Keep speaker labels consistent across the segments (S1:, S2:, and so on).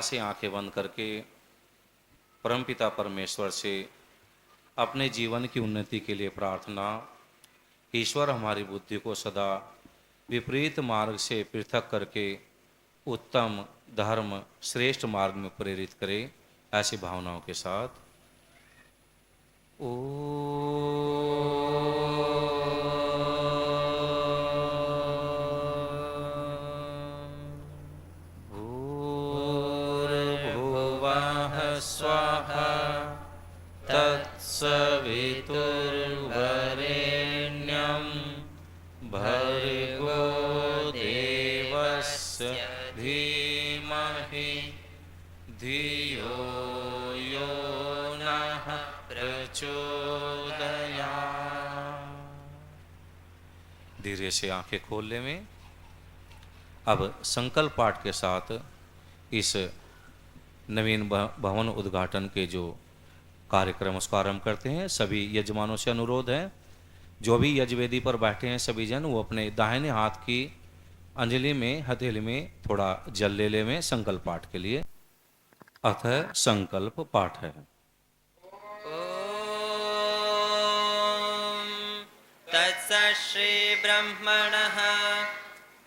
S1: से आंखें बंद करके परमपिता परमेश्वर से अपने जीवन की उन्नति के लिए प्रार्थना। ईश्वर हमारी बुद्धि को सदा विपरीत मार्ग से पृथक करके उत्तम धर्म श्रेष्ठ मार्ग में प्रेरित करे। ऐसी भावनाओं के साथ ओ भूर्भुवः स्वाहा तत्सवितुर्वरेण्यं भर्गो देवस्य धीमहि धियो यो नः प्रचोदयात्। धीरे से आंखें खोल ले में अब संकल्प पाठ के साथ इस नवीन भवन उद्घाटन के जो कार्यक्रम उसका आरंभ करते हैं। सभी यजमानों से अनुरोध है, जो भी यजवेदी पर बैठे हैं सभी जन वो अपने दाहिने हाथ की अंजलि में हथेली में थोड़ा जल ले ले में संकल्प पाठ के लिए। अथ संकल्प पाठ है।
S2: ओम तत्सत् श्री ब्रह्मणः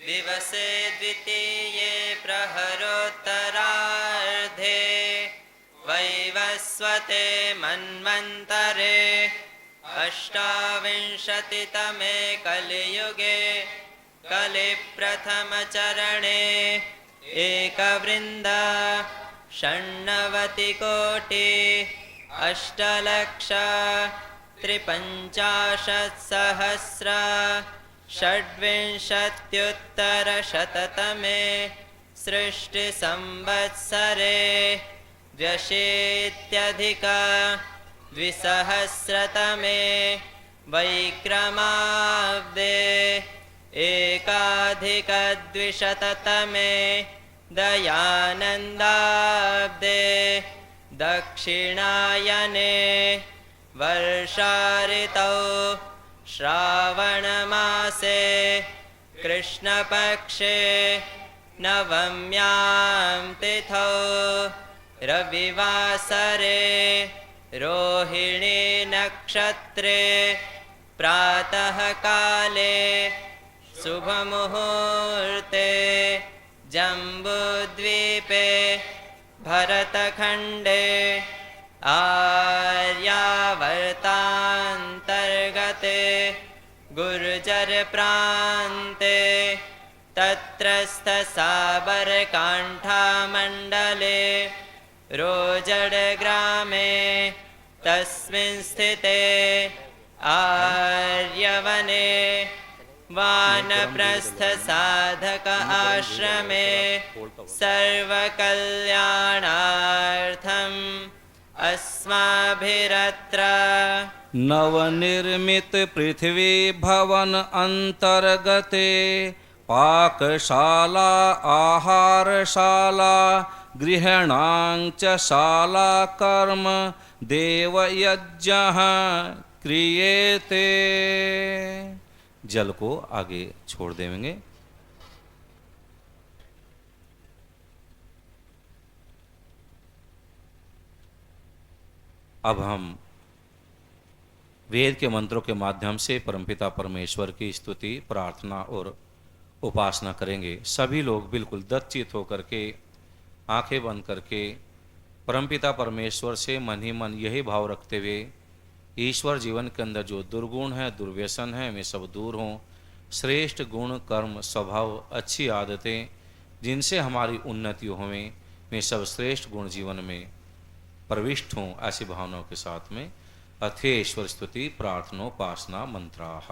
S2: दिवसे द्वितीये प्रहरोत्तरार्धे वैवस्वते मन्वन्तरे अष्टाविंशतितमे कलियुगे कलिप्रथमचरणे एकवृन्दा षण्णवतिकोटि अष्टलक्ष त्रिपञ्चाशत्सहस्र षड्विंशत्युत्तरशततमे सृष्टिसंवत्सरे द्व्यशीत्यधिक द्विसहस्रतमे वैक्रमाब्दे एकाधिकद्विशततमे दयानन्दाब्दे दक्षिणायने वर्षाऋतौ श्रावणमासे कृष्णपक्षे नवम्यां तिथौ रविवासरे रोहिणी नक्षत्रे प्रातःकाले शुभमुहूर्ते जम्बूद्वीपे भरतखण्डे आर्यावर्तान्तर्गते गुर्जरप्रान्ते तत्रस्थसाबरकाण्ठामण्डले रोजडग्रामे तस्मिन् स्थिते आर्यवने वानप्रस्थसाधक आश्रमे सर्वकल्याणार्थम् अस्माभिरत्र
S1: नवनिर्मित पृथ्वी भवन अंतर्गते पाकशाला आहारशाला गृहणांच शाला कर्म देवयज्ञः क्रियेते। जल को आगे छोड़ देंगे। अब हम वेद के मंत्रों के माध्यम से परमपिता परमेश्वर की स्तुति प्रार्थना और उपासना करेंगे। सभी लोग बिल्कुल दत्तचित होकर के आंखें बंद करके परमपिता परमेश्वर से मन ही मन यही भाव रखते हुए ईश्वर जीवन के अंदर जो दुर्गुण है दुर्व्यसन है वे सब दूर हों। श्रेष्ठ गुण कर्म स्वभाव अच्छी आदतें जिनसे हमारी उन्नति होवें वे सब श्रेष्ठ गुण जीवन में प्रविष्ट हों। ऐसी भावनाओं के साथ में अथेश्वर स्तुति प्रार्थनोपासना मंत्राः।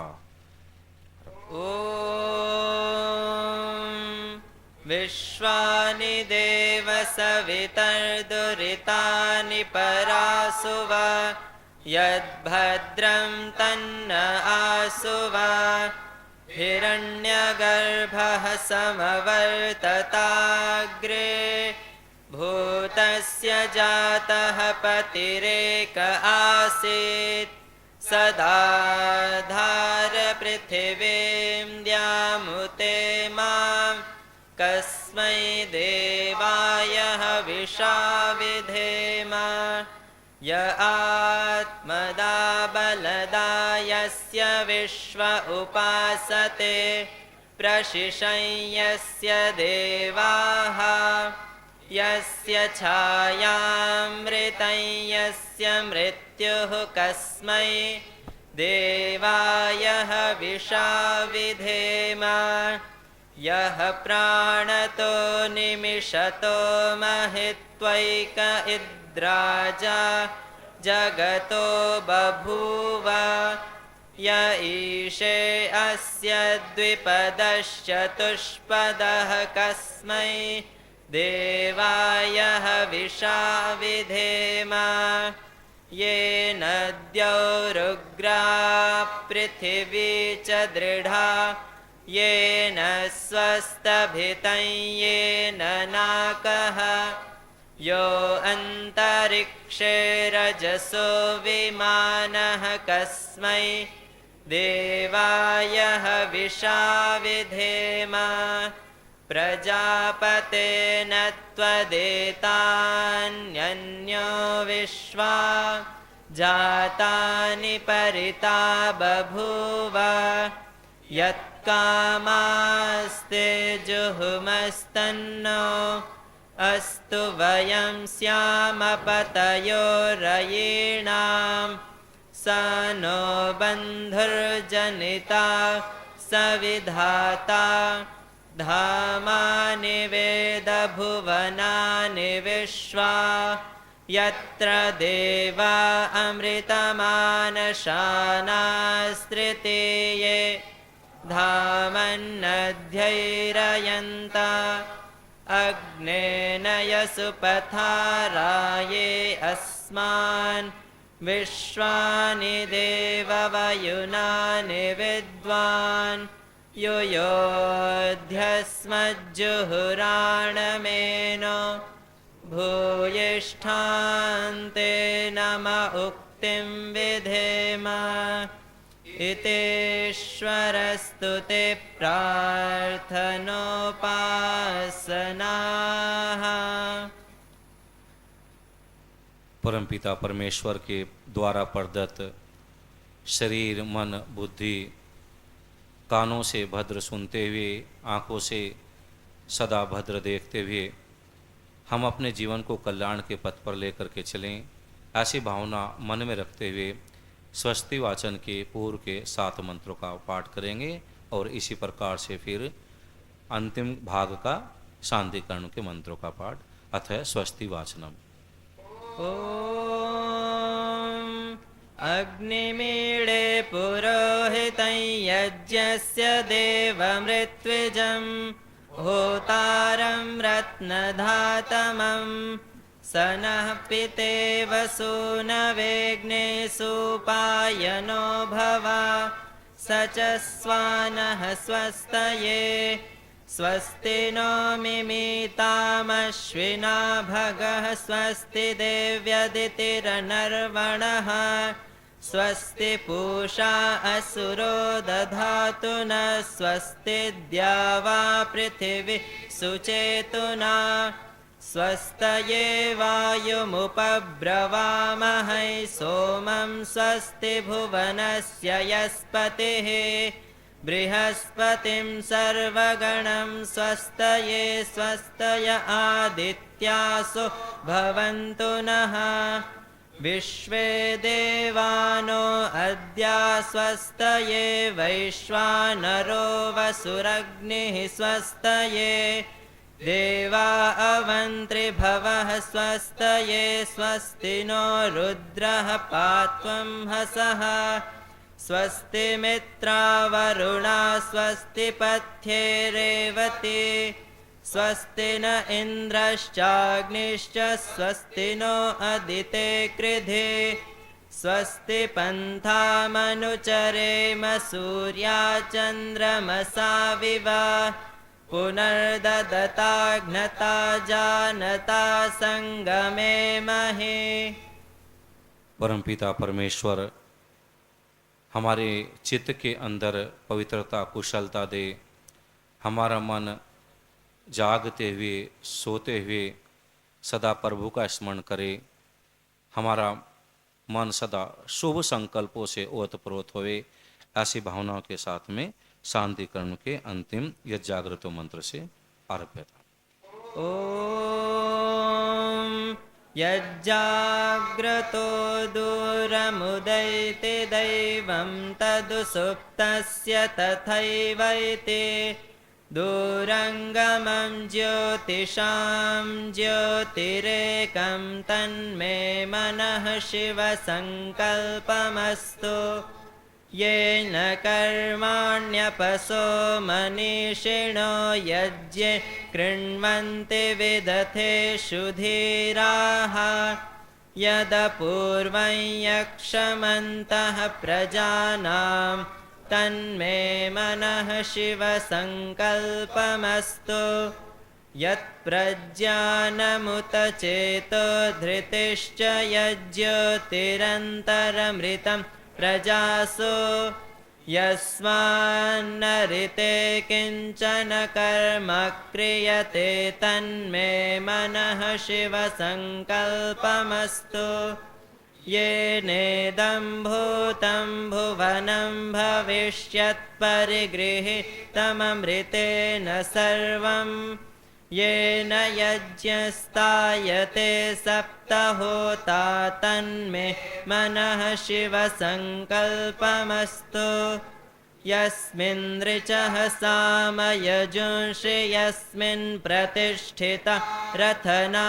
S2: ओम विश्वानि देव सवितर्दुरितानि परासुव यद्भद्रं तन्न आसुव हिरण्यगर्भः समवर्तताग्रे भूतस्य जातः पतिरेक आसीत् सदाधार पृथिवीं द्यामुते मां कस्मै देवाय हविषा विधेम य आत्मदा बलदा यस्य विश्व उपासते प्रशिशं यस्य देवाः यस्य छायामृतं यस्य मृत्युः कस्मै देवाय हविषा विधेम यः प्राणतो निमिषतो महित्वैक इद्राजा जगतो बभूव य ईशे अस्य द्विपदश्चतुष्पदः कस्मै देवाय हविषा विधेम ये नद्यौरुग्रा पृथिवी च दृढा येन स्वस्तभितं येन नाकः यो अन्तरिक्षे रजसो विमानः कस्मै देवाय हविषा विधेम प्रजापतेन त्वदेतान्यन्यो विश्वा जातानि परिता बभूव यत्कामास्ते जुहुमस्तन्नो अस्तु वयं स्याम पतयो रयीणां स नो बन्धुर्जनिता सविधाता धामानि वेदभुवनानि विश्वा यत्र देवा अमृतमानशानास्त्रितीये धामन्नध्यैरयन्त अग्नेन यसुपथाराये अस्मान् विश्वानि देववयुनानि विद्वान् युयोध्यस्मज्जुहुराणमेनो भूयिष्ठान्ते नम उक्तिं विधेम इतेश्वरस्तु ते प्रार्थनोपासनाः।
S1: परमपिता परमेश्वर के द्वारा प्रदत्त शरीर, मन, बुद्धि, कानों से भद्र सुनते हुए, आँखों से सदा भद्र देखते हुए हम अपने जीवन को कल्याण के पथ पर लेकर के चलें, ऐसी भावना मन में रखते हुए स्वस्ति वाचन के पूर्व के 7 मंत्रों का पाठ करेंगे और इसी प्रकार से फिर अंतिम भाग का शांतिकरण के मंत्रों का पाठ। अतः स्वस्ति वाचनम।
S2: ॐ अग्निमीळे पुरोहितं यज्ञस्य देवमृत्विजं होतारं रत्नधातमं स नः पितेव सूनवेग्ने सुपायनो भव स च स्वानः स्वस्तये स्वस्ति नो मिमीतामश्विना भगः स्वस्ति देव्यदितिरनर्वणः स्वस्ति पूषा असुरो दधातु न स्वस्ति द्यावा पृथिवी सुचेतुना स्वस्तये वायुमुपब्रवामहै सोमं स्वस्ति भुवनस्य यस्पतिः बृहस्पतिं सर्वगणं स्वस्तये स्वस्तय आदित्यासो भवन्तु नः विश्वे देवानो अद्य स्वस्तये वैश्वानरो वसुरग्निः स्वस्तये देवा अवन्त्रिभवः स्वस्तये स्वस्ति नो रुद्रः पात्वं हसः स्वस्ति मित्रावरुणा स्वस्ति पथ्ये रेवती स्वस्ति न इन्द्रश्चाग्निश्च स्वस्ति नो अदिते कृधे स्वस्ति पन्थामनुचरेम सूर्या चन्द्रमसा विवा पुनर्ददताघ्नता जानता संगमे महे।
S1: परमपिता परमेश्वर हमारे चित्त के अंदर पवित्रता कुशलता दे, हमारा मन जागते हुए सोते हुए सदा प्रभु का स्मरण करे, हमारा मन सदा शुभ संकल्पों से ओतप्रोत होवे। ऐसी भावनाओं के साथ में शांति कर्ण के अंतिम यह जागृत मंत्र से आरभ्य था।
S2: ॐ यज्जाग्रतो दूरमुदैति दैवं तदुसुप्तस्य तथैवैति दूरङ्गमं ज्योतिषां ज्योतिरेकं तन्मे मनः शिवसङ्कल्पमस्तु येन कर्माण्यपसो मनीषिणो यज्ञे कृण्वन्ति विदथेषु धीराः यदपूर्वं यक्षमन्तः प्रजानां तन्मे मनः शिवसङ्कल्पमस्तु यत्प्रज्ञानमुत चेतो धृतिश्च यज्ज्योतिरन्तरमृतं प्रजासु यस्मान्नरिते किञ्चन कर्म क्रियते तन्मे मनः शिवसङ्कल्पमस्तु येनेदं भूतं भुवनं भविष्यत्परिगृहीतममृतेन सर्वं येन यज्ञस्तायते सप्तहोता तन्मे मनः शिवसङ्कल्पमस्तु यस्मिन् ऋचः सामयजुंषि यस्मिन् प्रतिष्ठिता रथनाभाविवाराः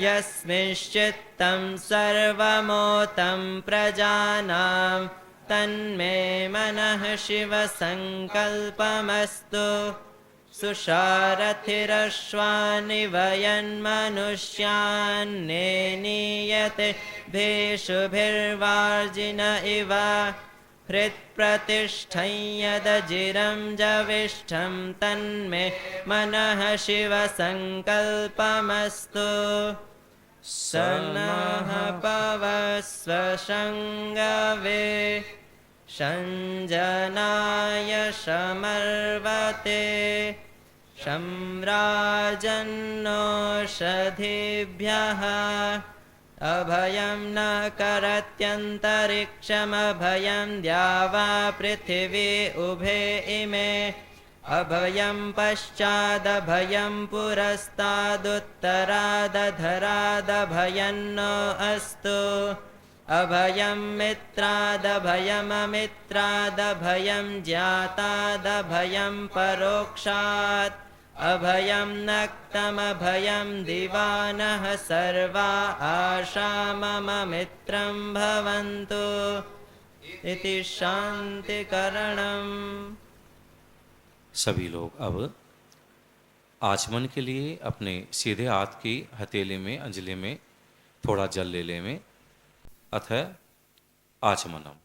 S2: यस्मिंश्चित्तं सर्वमोतं प्रजानां तन्मे मनः शिवसङ्कल्पमस्तु सुषारथिरश्वानि वयन्मनुष्यान्नेनीयते भेषुभिर्वार्जिन इव हृत्प्रतिष्ठं यदजिरं जविष्ठं तन्मे मनः शिवसङ्कल्पमस्तु स नः पवस्व शङ्गवे शञ्जनाय शमर्वते शम्राजन्नोषधीभ्यः अभयं न करत्यन्तरिक्षमभयं द्यावा पृथिवी उभे इमे अभयं पश्चादभयं पुरस्तादुत्तरादधरादभयं नो अस्तु अभयं मित्रादभयममित्रादभयं ज्ञातादभयं परोक्षात् अभयं नक्तमभयं दिवानः सर्वा आशा मम मित्रं भवन्तु इति शान्तिकरणम्।
S1: सभी लोग अब आचमन के लिए अपने सीधे हाथ की हथेली में अंजलि में थोड़ा जल ले लें। अथ आचमनम।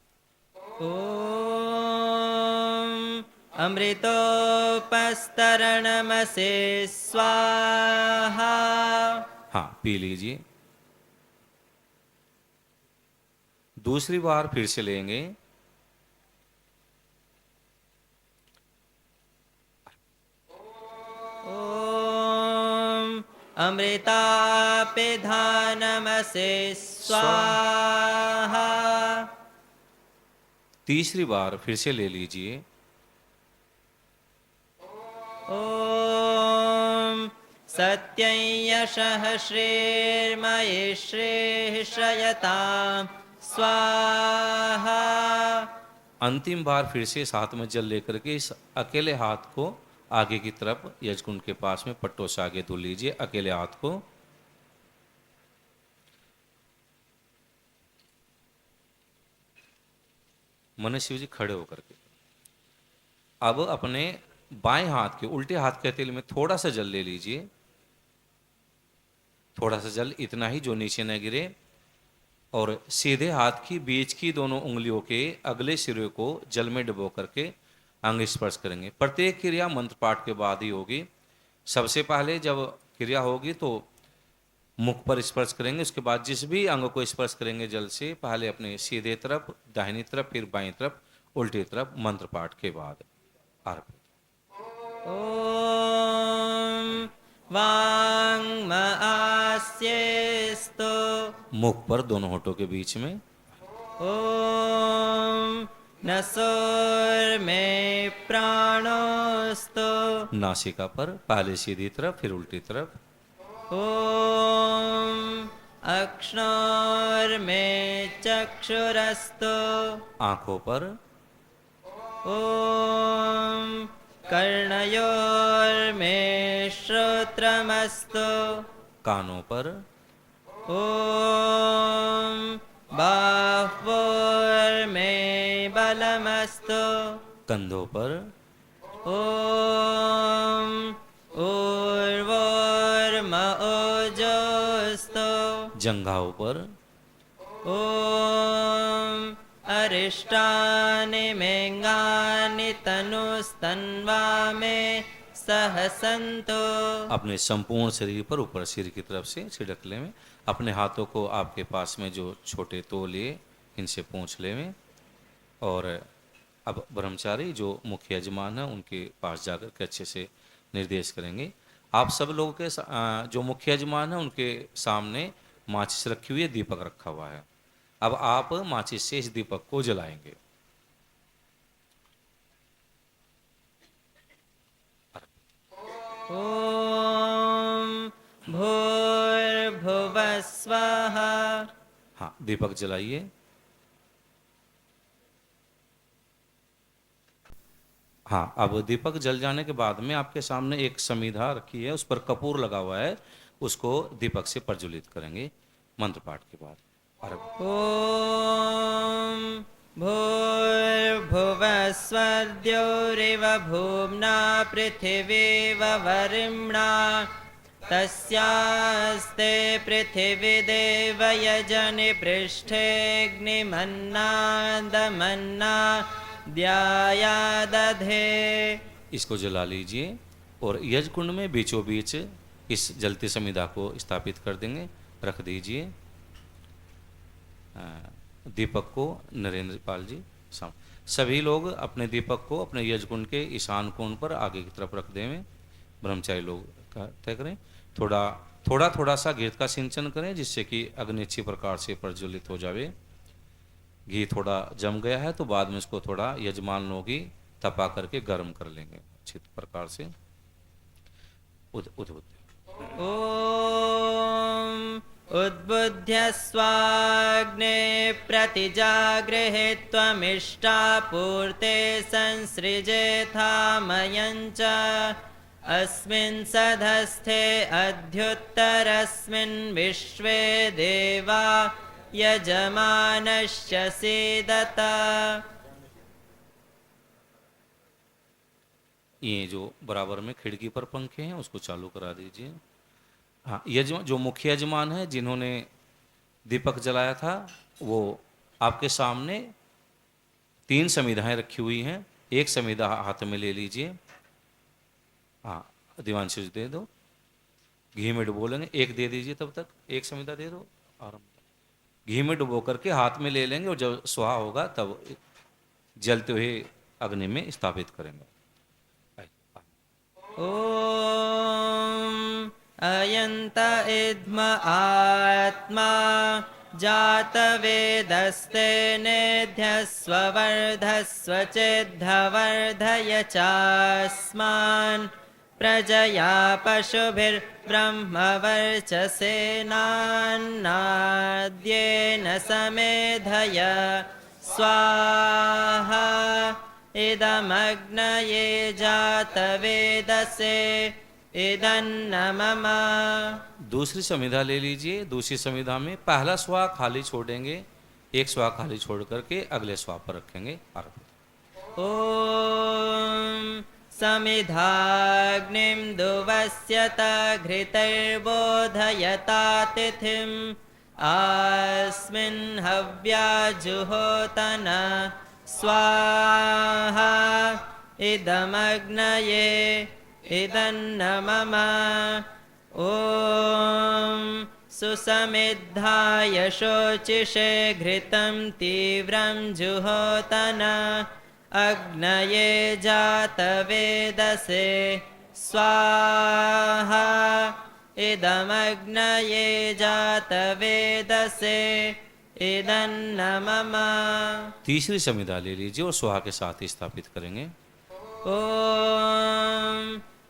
S2: ॐ अमृतोपस्तरणमसे स्वाहा।
S1: हाँ, पी लीजिए। दूसरी बार फिर से लेंगे।
S2: ॐ अमृतापिधानमसे स्वाहा।
S1: तीसरी बार फिर से ले लीजिए।
S2: ॐ सत्यं यशः श्रीर्मयि श्रीः श्रयतां स्वाहा।
S1: अंतिम बार फिर से साथ में जल लेकर के इस अकेले हाथ को आगे की तरफ यजकुंड के पास में पट्टों से आगे धुल लीजिए। अकेले हाथ को मने शिव जी खड़े होकर के अब अपने बाएं हाथ के उल्टे हाथ के हथेली में थोड़ा सा जल ले लीजिए। थोड़ा सा जल, इतना ही जो नीचे न गिरे, और सीधे हाथ की बीच की दोनों उंगलियों के अगले सिरे को जल में डुबो करके अंग स्पर्श करेंगे। प्रत्येक क्रिया मंत्र पाठ के बाद ही होगी। सबसे पहले जब क्रिया होगी तो मुख पर स्पर्श करेंगे, उसके बाद जिस भी अंग को स्पर्श करेंगे जल से, पहले अपने सीधे तरफ, दाहिनी तरफ, फिर बाईं तरफ, उल्टी तरफ, मंत्र पाठ के बाद आरंभ।
S2: ॐ वाङ्मआस्येस्तु
S1: मुख पर दोनों होठों के बीच में।
S2: ॐ नसोर्मे प्राणोस्तु
S1: नासिका पर पहले सीधी तरफ फिर उल्टी तरफ।
S2: ॐ अक्ष्णोर्मे चक्षुरस्तु
S1: आंखों पर।
S2: ॐ कर्णयोर्मे श्रोत्रमस्तु
S1: कानों पर।
S2: ॐ बाह्वोर्मे बलमस्तु
S1: कंधों पर।
S2: ॐ ऊर्वोर्म ओजोस्तु
S1: जंघाओं पर।
S2: ॐ अरिष्टानि मेङ्गानि तनुस्तन्वा मे सहसन्तु
S1: अपने संपूर्ण शरीर पर ऊपर सिर की तरफ से छिड़क लें। अपने हाथों को आपके पास में जो छोटे तौलिए इनसे पोंछ लें। और अब ब्रह्मचारी जो मुख्य यजमान है उनके पास जाकर के अच्छे से निर्देश करेंगे। आप सब लोगों के जो मुख्य यजमान है उनके सामने माचिस रखी हुई है, दीपक रखा हुआ है। अब आप माचिस से इस दीपक को जलाएंगे।
S2: ॐ भूर्भुवः स्वः
S1: हाँ, दीपक जलाइए। हाँ, अब दीपक जल जाने के बाद में आपके सामने एक समीधा रखी है, उस पर कपूर लगा हुआ है, उसको दीपक से प्रज्वलित करेंगे मंत्र पाठ के बाद।
S2: ॐ भूर्भुवः स्वर्द्योरिव भूम्ना पृथिवीव वरिम्णा तस्यास्ते पृथिवीदेव यजनि पृष्ठेऽग्निमन्नादमन्ना द्यायादधे।
S1: इसको जला लीजिए और यज कुंड में बीचों बीच इस जलती समिधा को स्थापित कर देंगे, रख दीजिए। दीपक को नरेंद्र पाल जी सभी लोग अपने दीपक को अपने यजकुंड के ईशान कोण पर आगे की तरफ रख दें। ब्रह्मचारी लोग तय करें। थोड़ा सा घी का सिंचन करें जिससे कि अग्नि अच्छी प्रकार से प्रज्वलित हो जावे। घी थोड़ा जम गया है तो बाद में इसको थोड़ा यजमान लोग ही तपा करके गर्म कर लेंगे अच्छी प्रकार से।
S2: उद्बुद्ध्य स्वाग्ने प्रतिजागृहे त्वमिष्टापूर्ते संसृजेथामयञ्च अस्मिन् सधस्थे अध्युत्तरस्मिन् विश्वे देवा यजमानश्च सीदत।
S1: ये जो बराबर में खिड़की पर पंखे हैं उसको चालू करा दीजिए। हाँ, यजमान जो मुख्य यजमान है जिन्होंने दीपक जलाया था वो आपके सामने 3 समिधाएं रखी हुई हैं। एक समिधा हाथ में ले लीजिए। हाँ, दीवांशु दे दो, घी में डुबो लेंगे। एक दे दीजिए, तब तक एक समिधा दे दो और घी में डुबो करके हाथ में ले लेंगे और जब सुहा होगा तब जलते हुए अग्नि में स्थापित करेंगे।
S2: ॐ अयन्त इद्म आत्मा जातवेदस्तेनेध्यस्ववर्धस्व चेद्धवर्धय चास्मान् प्रजया पशुभिर्ब्रह्मवर्चसेनान्नाद्येन समेधय स्वाहा इदमग्नये जातवेदसे इदन्न मम।
S1: दूसरी समिधा ले लीजिए। दूसरी समिधा में पहला स्वा खाली छोड़ेंगे, एक स्वा खाली छोड़ करके अगले स्वा पर रखेंगे।
S2: ॐ समिधाग्निं दुवस्यत घृतैर्बोधयता तिथिम् अस्मिन् हव्याजुहोतन स्वाहा इदमग्नये इदन्न मम। ॐ सुसमिद्धाय शोचिषे घृतं तीव्रं जुहोतन अग्नये जातवेदसे स्वाहा इदमग्नये जातवेदसे इदन्न मम।
S1: तीसरी समिधा ले लीजिए और स्वाहा के साथ ही स्थापित करेंगे।
S2: ॐ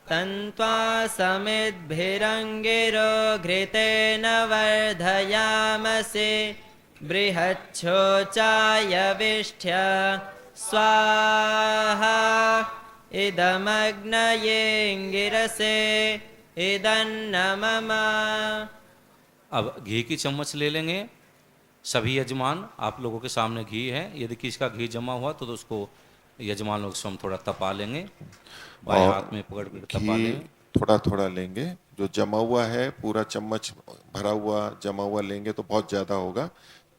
S2: तन्त्वा समिद्भिरङ्गिरो घृतेन वर्धयामसि बृहच्छोचाय विष्ठ्य स्वाहा इदमग्नयेऽङ्गिरसे इदन्न मम।
S1: अब घी की चम्मच ले लेंगे। सभी यजमान, आप लोगों के सामने घी है, यदि किसी का घी जमा हुआ तो उसको यजमान लोग स्वयं थोड़ा तपा लेंगे, बाएं
S3: और
S1: हाथ में पकड़ कर तपा
S3: घी
S1: लेंगे।
S3: थोड़ा थोड़ा लेंगे। जो जमा हुआ है पूरा चम्मच भरा हुआ जमा हुआ लेंगे तो बहुत ज्यादा होगा।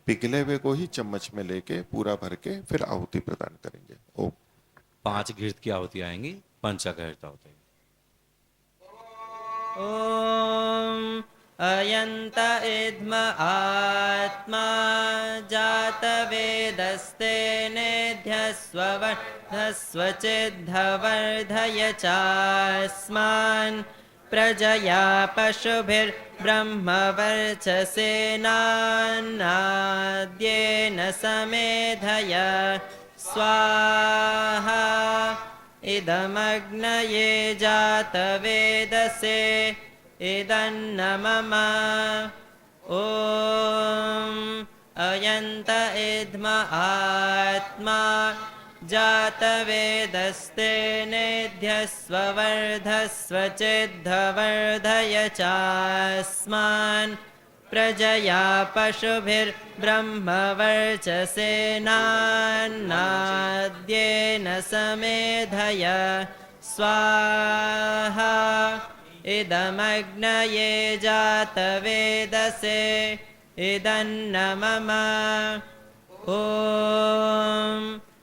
S3: पिघले हुए को ही चम्मच में लेके पूरा भर के फिर आहुति प्रदान करेंगे। ओम।
S1: 5 घृत की आहुति आएंगी, पंचाघृत आहुति।
S2: ॐ अयन्त इद्म आत्मा जातवेदस्तेनेध्यस्ववर्धस्वचिद्धवर्धय चास्मान् प्रजया पशुभिर्ब्रह्मवर्चसेनान्नाद्येन समेधय स्वाहा इदमग्नये जातवेदसे इदन्न मम। ॐ अयन्त इद्म आत्मा जातवेदस्तेनेध्यस्ववर्धस्वचिद्धवर्धय चास्मान् प्रजया पशुभिर्ब्रह्मवर्चसेनान्नाद्येन समेधय स्वाहा इदमग्नये जातवेदसे इदन्न मम। ॐ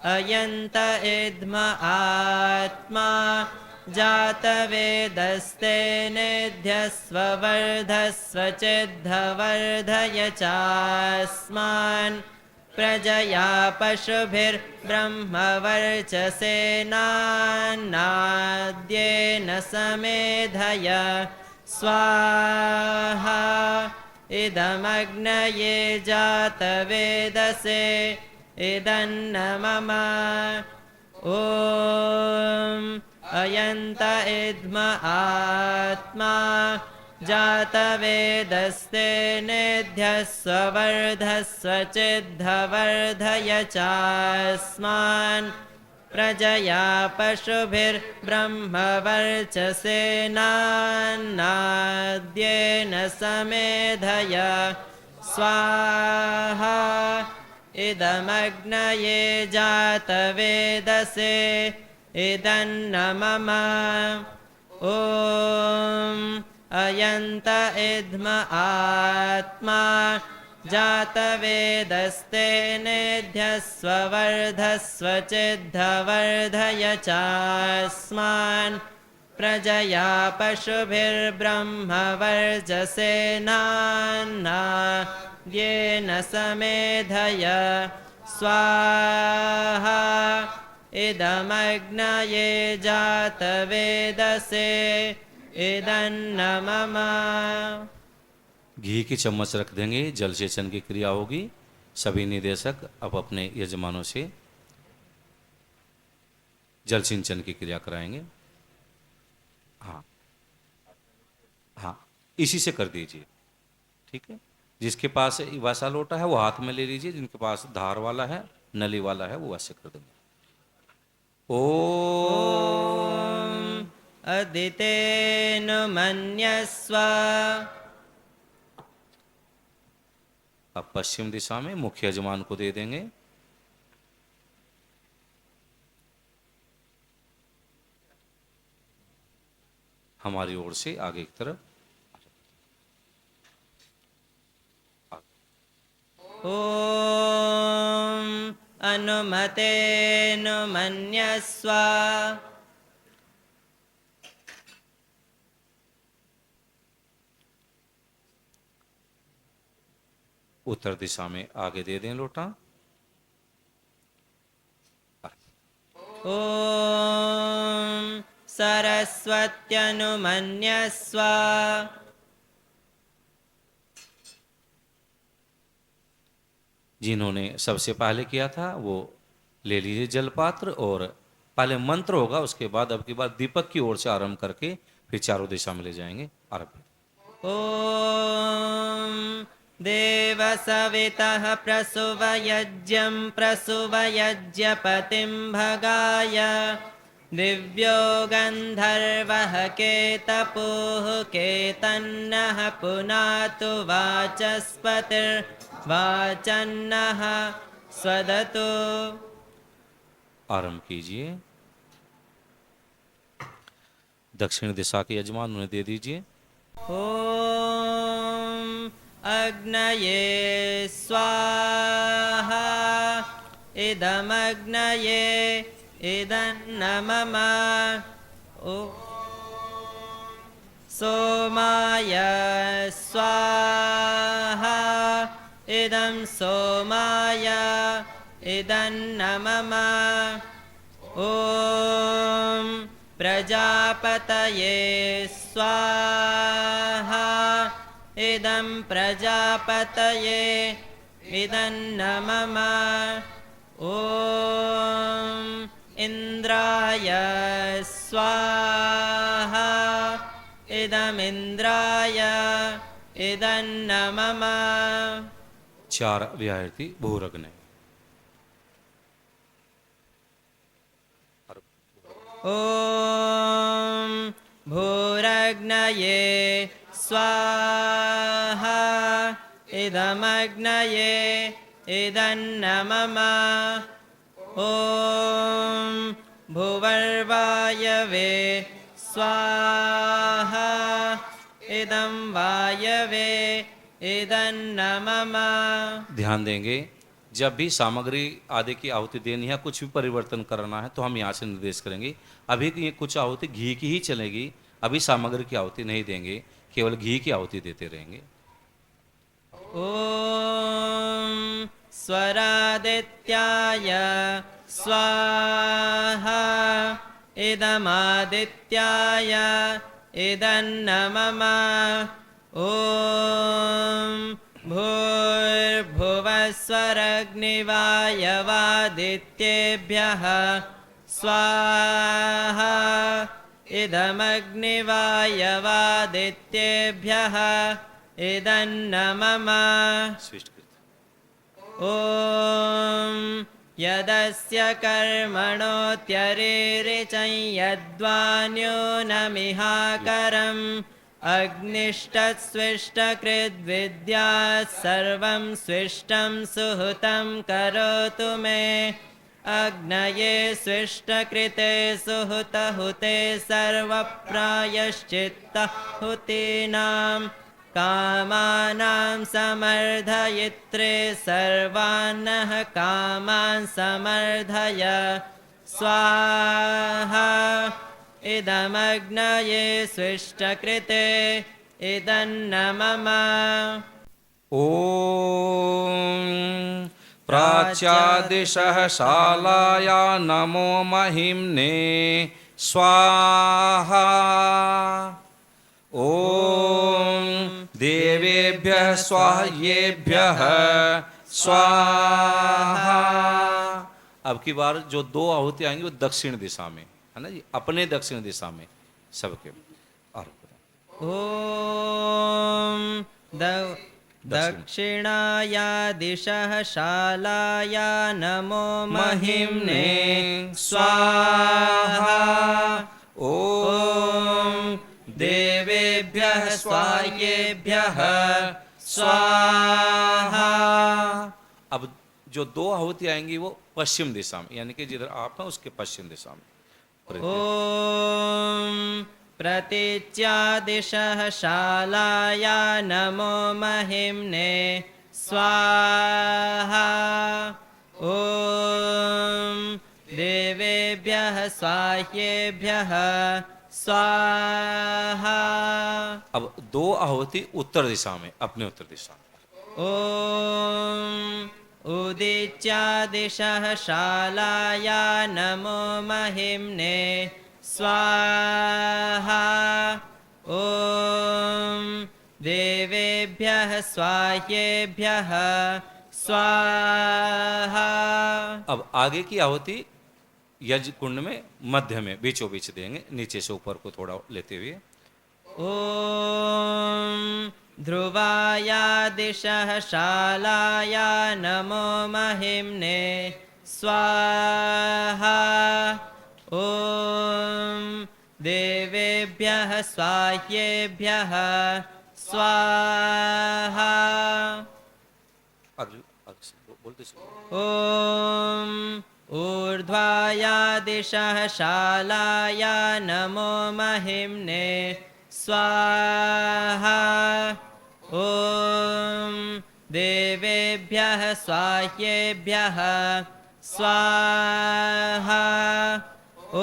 S2: अयन्त इद्म आत्मा जातवेदस्तेनेध्यस्ववर्धस्वचिद्धवर्धय चास्मान् प्रजया पशुभिर्ब्रह्मवर्चसेनान्नाद्येन समेधय स्वाहा इदमग्नये जातवेदसे इदन्न मम। ॐ अयन्त इद्म आत्मा जातवेदस्तेनेध्यस्ववर्धस्वचिद्धवर्धय चास्मान् प्रजया पशुभिर्ब्रह्मवर्चसेनान्नाद्येन समेधय स्वाहा इदमग्नये जातवेदसे इदन्न मम। ॐ अयन्त इद्म आत्मा जातवेदस्तेनेध्यस्ववर्धस्वचिद्धवर्धय चास्मान् प्रजया पशुभिर्ब्रह्मवर्चसेनान्नाद्येन समेधय स्वाहा इदमग्नये जातवेदसे इदन्न मम।
S1: घी की चम्मच रख देंगे, जल सेचन की क्रिया होगी। सभी निदेशक अब अपने यजमानों से जल सिंचन की क्रिया कराएंगे। हाँ हाँ, इसी से कर दीजिए, ठीक है। जिसके पास वैसा लोटा है वो हाथ में ले लीजिए, जिनके पास धार वाला है, नली वाला है, वो वैसे कर देंगे।
S2: ॐ अदितेन मन्यस्व।
S1: अब पश्चिम दिशा में मुख्य यजमान को दे देंगे। हमारी ओर से आगे की तरफ।
S2: ॐ अनुमतेन मन्यस्व।
S1: उत्तर दिशा में आगे दे दें लोटा।
S2: ॐ सरस्वत्यनुमन्यस्व
S1: जिन्होंने सबसे पहले किया था वो ले लीजिए जलपात्र, और पहले मंत्र होगा, उसके बाद अब की बार दीपक की ओर से आरंभ करके फिर चारों दिशा में ले जाएंगे। आरंभ।
S2: ॐ देवसवितः प्रसुवयज्ञं प्रसुवयज्ञपतिं भगाय दिव्यो गन्धर्वः केतपुः केतन्नः पुनातु वाचस्पतिर्वाचन्नः स्वदतु।
S1: आरंभ कीजिए। दक्षिण दिशा के यजमान उन्हें दे दीजिए।
S2: ॐ अग्नये स्वाहा इदमग्नये इदन्नमम ॐ सोमाय स्वाहा इदं सोमाय इदन्नमम ॐ प्रजापतये स्वाहा इदं प्रजापतये इदन्नमम ॐ इन्द्राय स्वाहा इदमिन्द्राय इदन्नमम।
S1: चार विहायती भूरग्न।
S2: ॐ भूरग्नये स्वाहा इदमग्नये इदन्नमम ॐ भुवर्वायवे स्वाहा इदं वायवे इदन्नमम।
S1: ध्यान देंगे, जब भी सामग्री आदि की आहुति देनी है, कुछ भी परिवर्तन करना है तो हम यहाँ से निर्देश करेंगे। अभी ये कुछ आहुति घी की ही चलेगी, अभी सामग्री की आहुति नहीं देंगे, केवल घी की आहुति देते रहेंगे।
S2: ॐ स्वरादित्याय स्वाहा इदमादित्याय इदन्नमम ॐ भूर्भुवस्वरग्निवायवादित्येभ्यः स्वाहा इदमग्निवायवादित्येभ्यः इदन्नमम ॐ यदस्य कर्मणोत्यरिरिचं यद्वान्योनमिहाकरम् अग्निष्टस्विष्टकृद्विद्या सर्वं स्विष्टं सुहुतं करोतु मे अग्नये स्विष्टकृते सुहुतहुते सर्वप्रायश्चित्तहुतीनां कामानां समर्धयित्रे सर्वान्नः कामान् समर्धय स्वाहा इदमग्नये स्विष्टकृते इदन्नमम
S1: ॐ प्राच्यादिशः शालाया नमो महिम्ने स्वाहा। ॐ देवेभ्यः स्वाह्येभ्यः स्वाहा। अब की बार जो दो आहुति आएंगी वो दक्षिण दिशा में है ना जी, अपने दक्षिण दिशा में सबके। और
S2: ॐ दक्षिणाया दिशः शालाया नमो महिम्ने स्वाहा। ॐ देवेभ्यः स्वाह्येभ्यः स्वाहा।
S1: अब जो दो आहुति आएंगी वो पश्चिम दिशा में, यानी कि जिधर आप हैं उसके पश्चिम दिशा में।
S2: ॐ प्रतीच्या दिशः शालाया नमो महिम्ने स्वाहा। ॐ देवेभ्यः स्वाह्येभ्यः स्वाहा।
S1: अब दो आहुति उत्तर दिशा में, अपने उत्तर दिशा में।
S2: ॐ उदित्यादिशः शालाया नमो महिम्ने स्वाहा ॐ देवेभ्यः स्वाह्येभ्यः स्वाहा।
S1: अब आगे की आहुति यज्ञ कुंड में मध्य में बीचों बीच देंगे, नीचे से ऊपर को थोड़ा लेते हुए।
S2: ॐ ध्रुवाया दिशः शालाया नमो महिम्ने स्वाहा ॐ देवेभ्यः स्वाह्येभ्यः स्वाहा।
S1: बोलते
S2: ॐ ऊर्ध्वाया दिशः शालाया नमो महिम्ने स्वाहा ॐ देवेभ्यः स्वाह्येभ्यः स्वाहा ॐ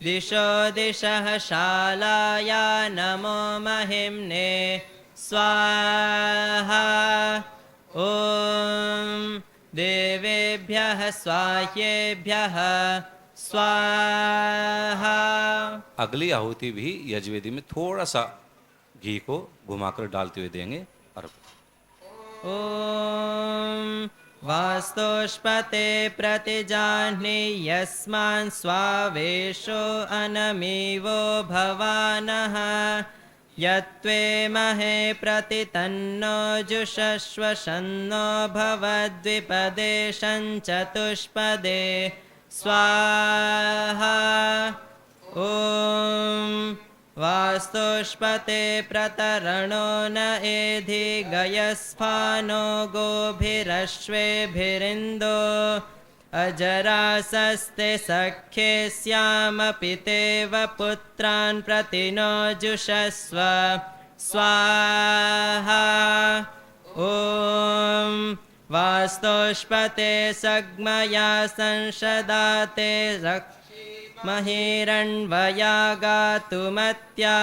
S2: दिशो दिशः शालाया नमो महिम्ने स्वाहा ॐ देवेभ्यः स्वाह्येभ्यः स्वाहा।
S1: अगली आहुति भी यजुर्वेदी में थोड़ा सा घी को घुमाकर डालते हुए देंगे।
S2: ॐ वास्तोष्पते प्रतिजाह्नि यस्मान् स्वावेशो अनमीवो भवानः यत्त्वे महे प्रतितन्नो जुषस्वशन्नो भवद्विपदे चतुष्पदे स्वाहा ॐ वास्तुष्पते प्रतरणो न एधि गयस्फानो गोभिरश्वेभिरिन्दो अजरासस्ते सख्ये स्यामपि तेव पुत्रान् प्रतिनो जुषस्व स्वाहा ॐ वास्तुष्पते सग्मया संशदाते महिरण्वया गातुमत्या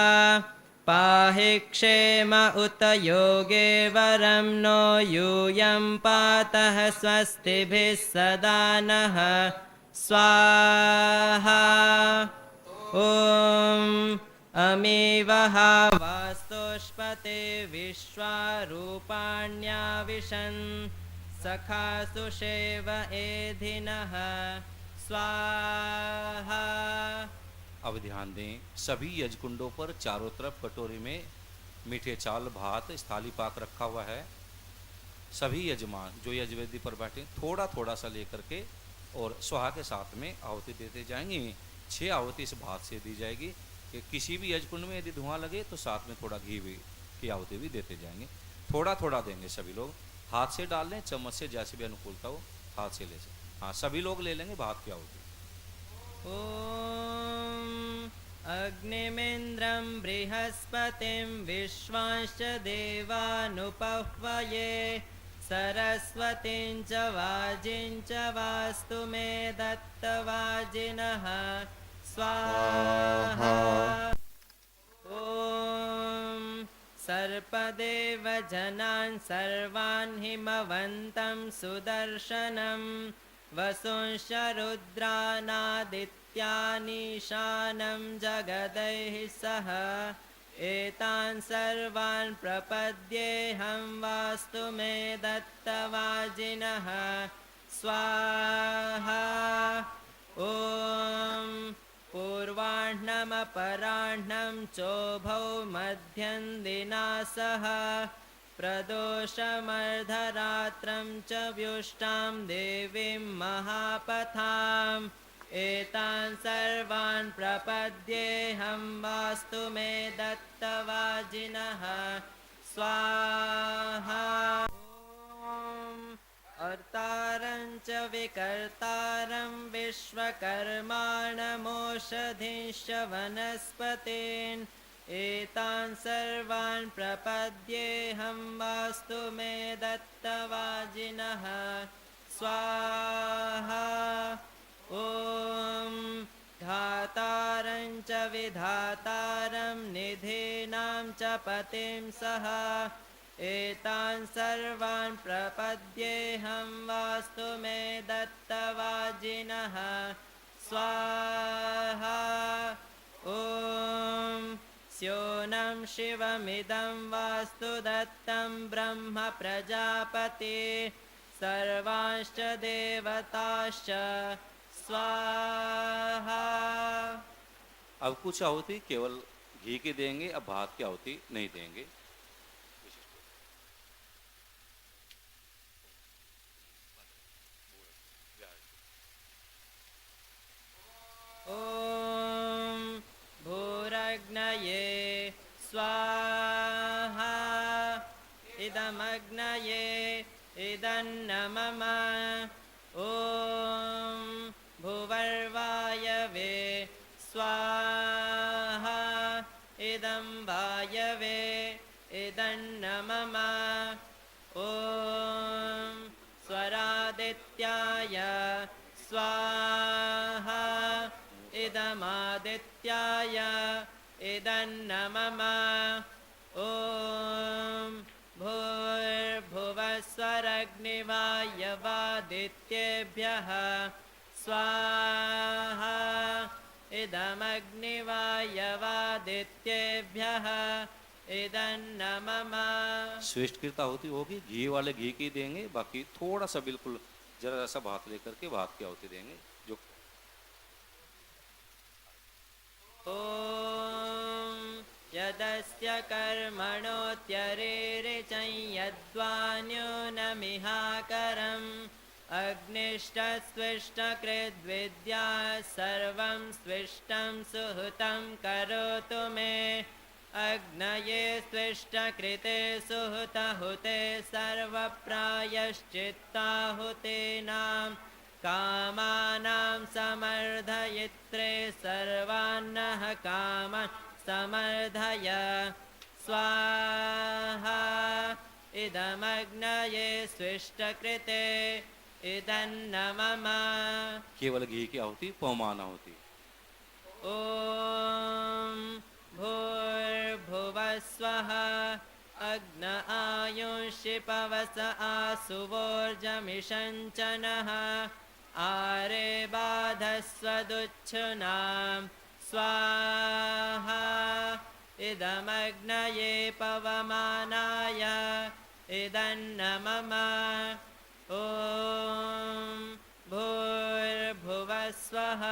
S2: पाहि क्षेम उत योगे वरं नो यूयं पातः स्वस्तिभिः सदा नः स्वाहा ॐ अमीवः वास्तुष्पते विश्वारूपाण्याविशन् सखासु शेव एधिनः स्वाहा।
S1: अब ध्यान दें, सभी यजकुंडों पर चारों तरफ कटोरी में मीठे चावल भात स्थाली पाक रखा हुआ है। सभी यजमान जो यजवेदी पर बैठे थोड़ा थोड़ा सा लेकर के और स्वाहा के साथ में आहुति देते जाएंगे। 6 आहुति इस भात से दी जाएगी कि किसी भी यजकुंड में यदि धुआं लगे तो साथ में थोड़ा घी भी की आहुति भी देते जाएंगे। थोड़ा थोड़ा देंगे सभी लोग, हाथ से डाल लें, चम्मच से जैसे भी अनुकूलता हो हाथ से ले सकते। हाँ, सभी लोग ले लेंगे भात की आहुति।
S2: ॐ अग्निमिन्द्रं बृहस्पतिं विश्वांश्च देवानुपह्वये सरस्वतीं च वाजिं च वास्तु मे दत्तवाजिनः स्वाहा ॐ सर्पदेव जनान् सर्वान् हिमवन्तं सुदर्शनं वसुंश्च रुद्रानादित्यानीशानं जगदैः सह एतान् सर्वान् प्रपद्येऽहं वास्तु मे दत्तवाजिनः स्वाहा ॐ पूर्वाह्नमपराह्नं चोभौ मध्यं दिना सह प्रदोषमर्धरात्रं च व्युष्टां देवीं महापथाम् एतान् सर्वान् प्रपद्येऽहं वास्तु मे दत्तवाजिनः स्वाहा ॐ अर्तारं च विकर्तारं विश्वकर्माणमोषधींश्च वनस्पतीन् एतान् सर्वान् प्रपद्येऽहं वास्तु मे दत्तवाजिनः स्वाहा ॐ धातारं च विधातारं निधीनां च पतिं सह एतान् सर्वान् प्रपद्येऽहं वास्तु मे दत्तवाजिनः स्वाहा ॐ स्योनं शिवमिदं वास्तु दत्तं ब्रह्म प्रजापति सर्वांश्च देवताश्च स्वाहा।
S1: अब कुछ आहुति केवल घी की देंगे, अब भात की आहुति नहीं देंगे।
S2: ॐ भूरग्नये स्वाहा इदमग्नये इदन्नमम ॐ भुवर्वायवे स्वाहा इदं वायवे इदन्नमम ॐ स्वरादित्याय स्वाहा इदमादित्याय इदन्नमम ॐ भूर्भुवस्वरग्निवायवादित्येभ्यः स्वाहा इदमग्निवायवादित्येभ्यः इदन्नमम।
S1: श्रेष्ठकृत आहुति होगी, घी वाले घी की देंगे, बाकी थोड़ा सा बिल्कुल जरा सा भात लेकर के भात की आहुति देंगे। जो
S2: ॐ यदस्य कर्मणोत्यरेरिचं यद्वान्योनमिहाकरम् अग्निष्टस्विष्टकृद्विद्या सर्वं स्विष्टं सुहृतं करोतु मे अग्नये स्विष्टकृते सुहृतहुते सर्वप्रायश्चित्ताहुतीनां कामानां समर्धयित्रे सर्वान्नः कामान् समर्धय स्वाहा इदमग्नये स्विष्टकृते इदन्नमम।
S1: केवल घी की आहुति पवमान आहुति।
S2: ॐ भूर्भुवस्वः अग्न आयुषि पवस आसुवोर्जमिषञ्चनः आरे बाधस्वदुच्छुनां स्वाहा इदमग्नये पवमानाय इदन्नमम ॐ भूर्भुवस्वः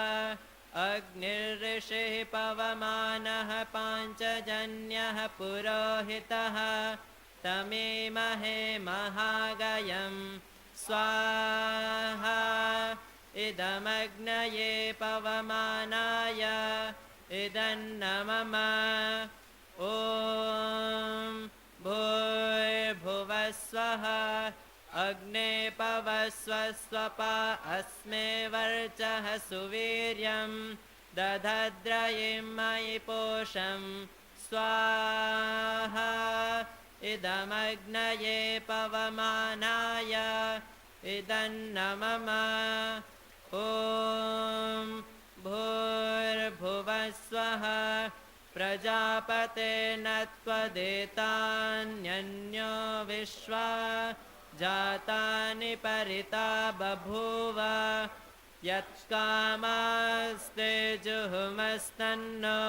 S2: अग्निर्ऋषिः पवमानः पाञ्चजन्यः पुरोहितः तमीमहे महागयं स्वाहा इदमग्नये पवमानाय इदन्नमम ॐ भूर्भुवस्वः अग्ने पवस्वस्वपा अस्मे वर्चः सुवीर्यं दधद्रयिं मयि पोषं स्वाहा इदमग्नये पवमानाय इदन्नमम ॐ भूर्भुवस्वः प्रजापते न त्वदेतान्यन्यो विश्वा जातानि परिता बभूव यत्कामास्ते जुहुमस्तन्नो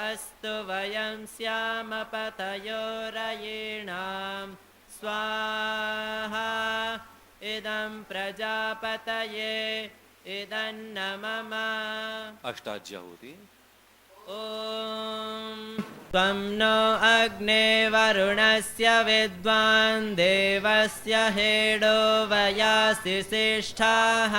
S2: अस्तु वयं स्याम पतयोरयीणां स्वाहा इदं प्रजापतये इदन्नमम।
S1: अष्टाध्याहुति।
S2: ॐ त्वं नो अग्ने वरुणस्य विद्वान् देवस्य हेडो वयासि श्रेष्ठाः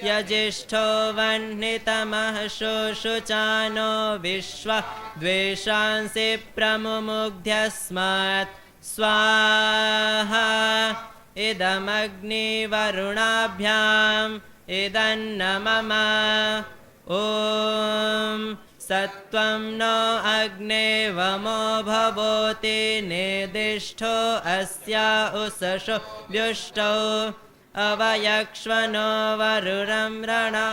S2: यजिष्ठो वह्नितमः शोषुचानो विश्वा द्वेषांसि प्रमुमुग्ध्यस्मात् स्वाहा इदमग्निवरुणाभ्याम् इदन्नमम ॐ सत्वं नो अग्ने वमो भवोति निर्दिष्टो अस्या उषसो व्युष्टौ अवयक्ष्वनो वरुणं रणा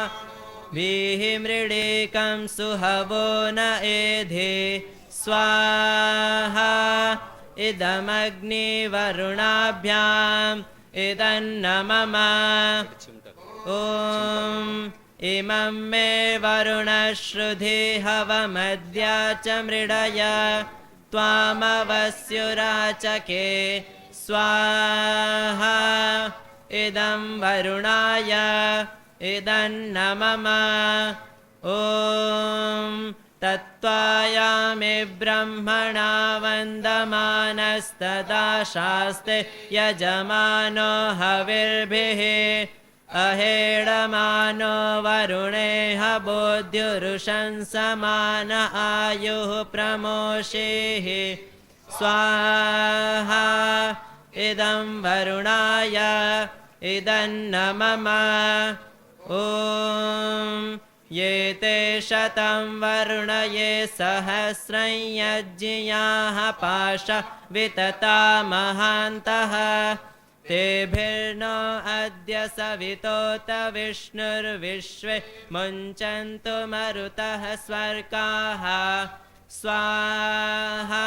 S2: वीः मृळीकं सुहवो न एधि स्वाहा इदमग्निवरुणाभ्याम् इदन्न मम ॐ इमं मे वरुणश्रुधि हवमद्या च मृडय त्वामवस्युराचके स्वाहा इदं वरुणाय इदन्न मम ॐ तत्त्वायामि ब्रह्मणा वन्दमानस्तदा शास्ते यजमानो हविर्भिः अहेडमानो वरुणेह बोध्युरुशंसमान आयुः प्रमोषेः स्वाहा इदं वरुणाय इदन्न मम ॐ ये ते शतं वरुण ये सहस्रं यज्ञियाः पाश वितता महान्तः तेभिर्नो अद्य सवितोत विष्णुर्विश्वे मुञ्चन्तु मरुतः स्वर्गाः स्वाहा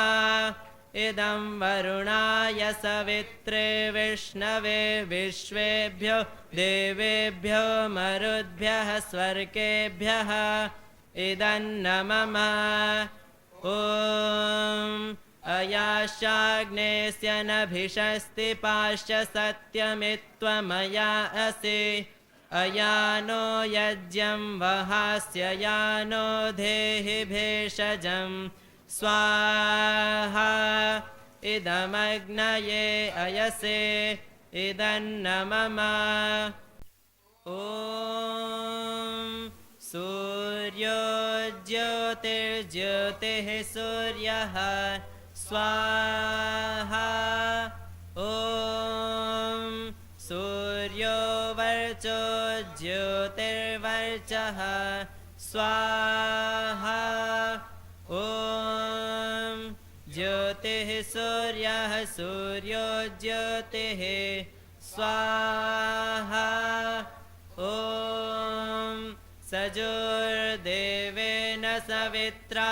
S2: इदं वरुणाय सवित्रे विष्णवे विश्वेभ्यो देवेभ्यो मरुद्भ्यः स्वर्गेभ्यः इदन्न मम ॐ अयाशाग्नेस्य नभिषस्ति पाश्च सत्यमित्त्वमया असि अयानो यज्ञं वहास्य यानो धेहि भेषजं स्वाहा इदमग्नये अयसे इदन्न मम ॐ सूर्यो ज्योतिर्ज्योतिः सूर्यः स्वाहा ॐ सूर्यो वर्चो ज्योतिर्वर्चः स्वाहा ॐ ज्योतिः सूर्यः सूर्यो ज्योतिः स्वाहा ॐ सजुर्देवेन सवित्रा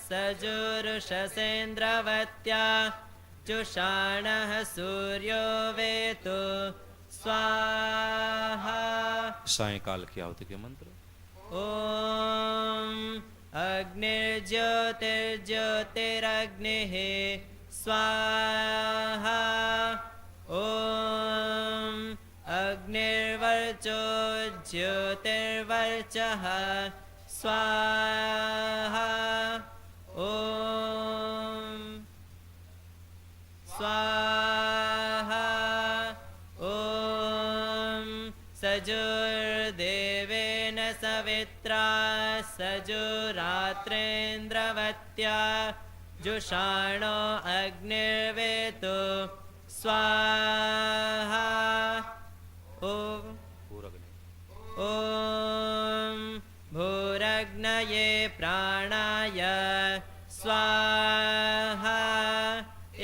S2: सजुरुषसेन्द्रवत्या जुषाणः सूर्यो वेतु स्वाहा
S1: सायंकाल की आहुति के मंत्र।
S2: ॐ अग्निर्ज्योतिर्ज्योतिरग्निः स्वाहा ॐ अग्निर्वर्चो ज्योतिर्वर्चः स्वाहा ॐ स्वाहा ॐ सजुर्देवेन सवित्रा सजुरात्रेन्द्रवत्या जुषाणो अग्निर्वेतु स्वाहा ॐ भूरग्नये प्राणाय स्वाहा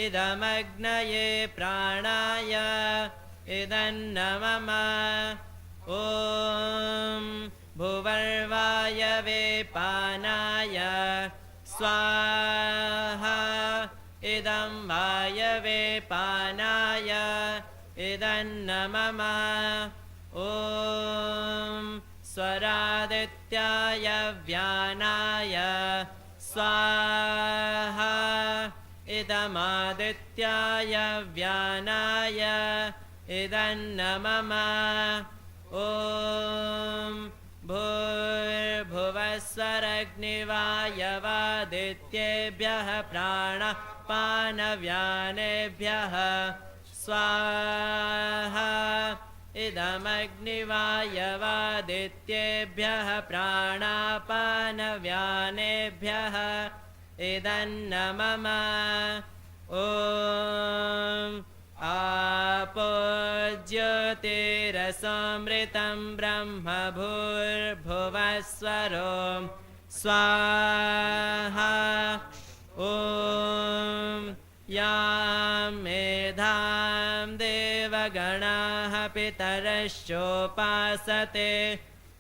S2: इदमग्नये प्राणाय इदन्न मम ॐ भुवर्वायवे पानाय स्वाहा इदं वायवे पानाय इदन्न मम ॐ स्वरादित्याय व्यानाय स्वाहा इदमादित्याय व्यानाय इदन्न मम ॐ भूर्भुवस्वरग्निवायवादित्येभ्यः प्राणपानव्यानेभ्यः स्वाहा इदमग्निवायवादित्येभ्यः प्राणापानव्यानेभ्यः इदन्न मम ॐ आपो ज्योतिरसमृतं ब्रह्म भूर्भुवस्वरो स्वाहा ॐ यां मेधां देवगणाः पितरश्चोपासते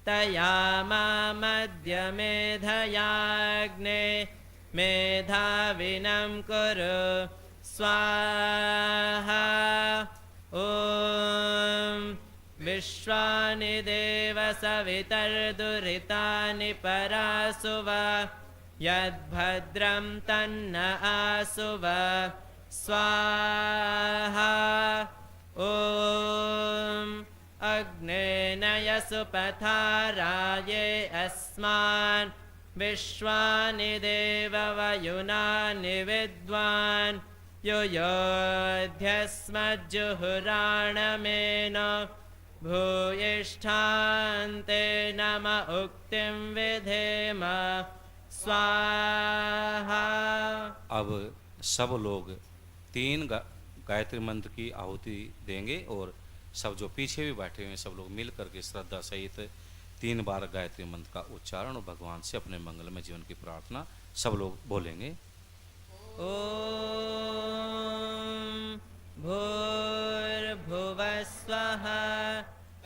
S2: तया मामद्य मेधयाग्ने मेधाविनं कुरु स्वाहा ॐ विश्वानि देव सवितर्दुरितानि परासुव यद्भद्रं तन्न आसुव स्वाहा ॐ अग्नेनयसु पथाराये अस्मान् विश्वानि देववयुनानि विद्वान् युयोध्यस्मज्जुहुराणमेन भूयिष्ठान्ते नम उक्तिं विधेम स्वाहा।
S1: अब सब लोग 3 गायत्री मंत्र की आहुति देंगे और सब जो पीछे भी बैठे हुए हैं सब लोग मिल करके श्रद्धा सहित 3 बार गायत्री मंत्र का उच्चारण और भगवान से अपने मंगलमय जीवन की प्रार्थना सब लोग बोलेंगे।
S2: ॐ भूर्भुवस्वः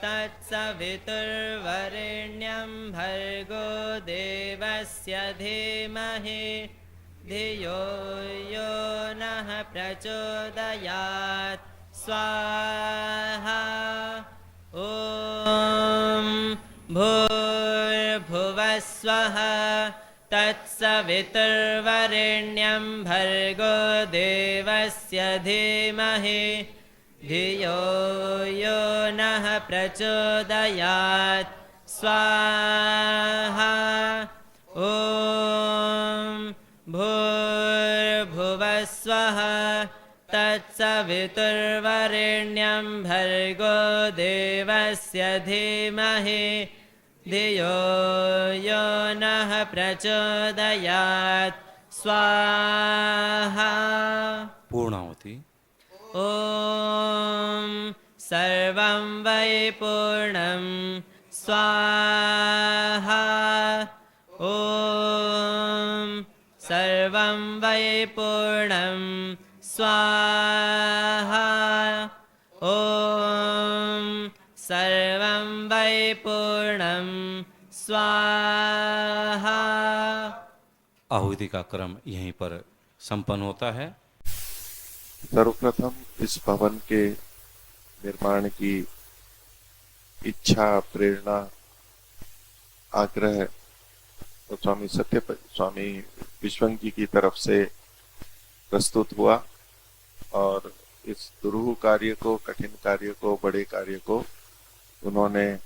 S2: तत्सवितुर्वरेण्यं भर्गो देवस्य धीमहि धियो यो नः प्रचोदयात् स्वाहा। ॐ भूर्भुवस्वः तत्सवितुर्वरेण्यं भर्गो देवस्य धीमहि धियो यो नः प्रचोदयात् स्वाहा। ॐ भूर्भुवस्वः तत्सवितुर्वरेण्यं भर्गो देवस्य धीमहि धियो यो नः प्रचोदयात् स्वाहा।
S1: पूर्णाहुति।
S2: ॐ सर्वं वै पूर्णं स्वाहा। ॐ सर्वं वै पूर्णं स्वाहा। ॐ सर्वं वै पूर्णं स्वाहा।
S1: आहुति का क्रम यहीं पर संपन्न होता है।
S3: सर्वप्रथम इस भवन के निर्माण की इच्छा, प्रेरणा, आग्रह तो स्वामी विश्वंग जी की तरफ से प्रस्तुत हुआ और इस दुरूह कार्य को, कठिन कार्य को, बड़े कार्य को उन्होंने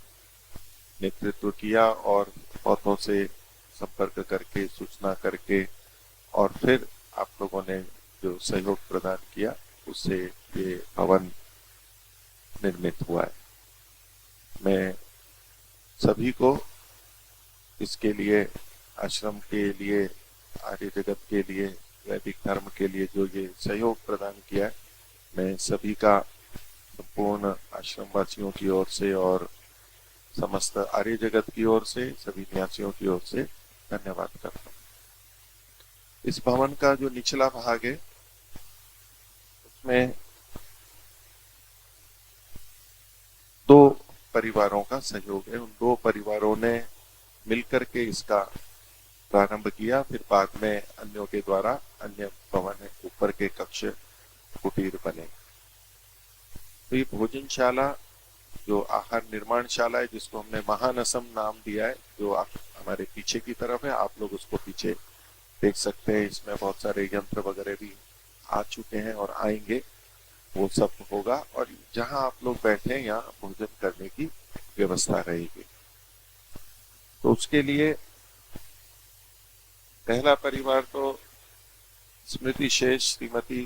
S3: नेतृत्व किया और बहुतों से संपर्क करके, सूचना करके और फिर आप लोगों ने जो सहयोग प्रदान किया उससे ये भवन निर्मित हुआ है। मैं सभी को इसके लिए, आश्रम के लिए, आर्य जगत के लिए, वैदिक धर्म के लिए जो ये सहयोग प्रदान किया है, मैं सभी का संपूर्ण आश्रम वासियों की ओर से और समस्त आर्य जगत की ओर से, सभी न्यासियों की ओर से धन्यवाद करता हूँ। इस भवन का जो निचला भाग है उसमें 2 परिवारों का सहयोग है। उन 2 परिवारों ने मिलकर के इसका प्रारंभ किया, फिर बाद में अन्यों के द्वारा अन्य भवन है, ऊपर के कक्ष कुटीर बने। तो ये भोजनशाला जो आहार निर्माणशाला है, जिसको हमने महानसम नाम दिया है, जो हमारे पीछे की तरफ है, आप लोग उसको पीछे देख सकते हैं। इसमें बहुत सारे यंत्र वगैरह भी आ चुके हैं और आएंगे, वो सब होगा। और जहां आप लोग बैठे हैं यहाँ भोजन करने की व्यवस्था रहेगी। तो उसके लिए पहला परिवार तो स्मृति शेष श्रीमती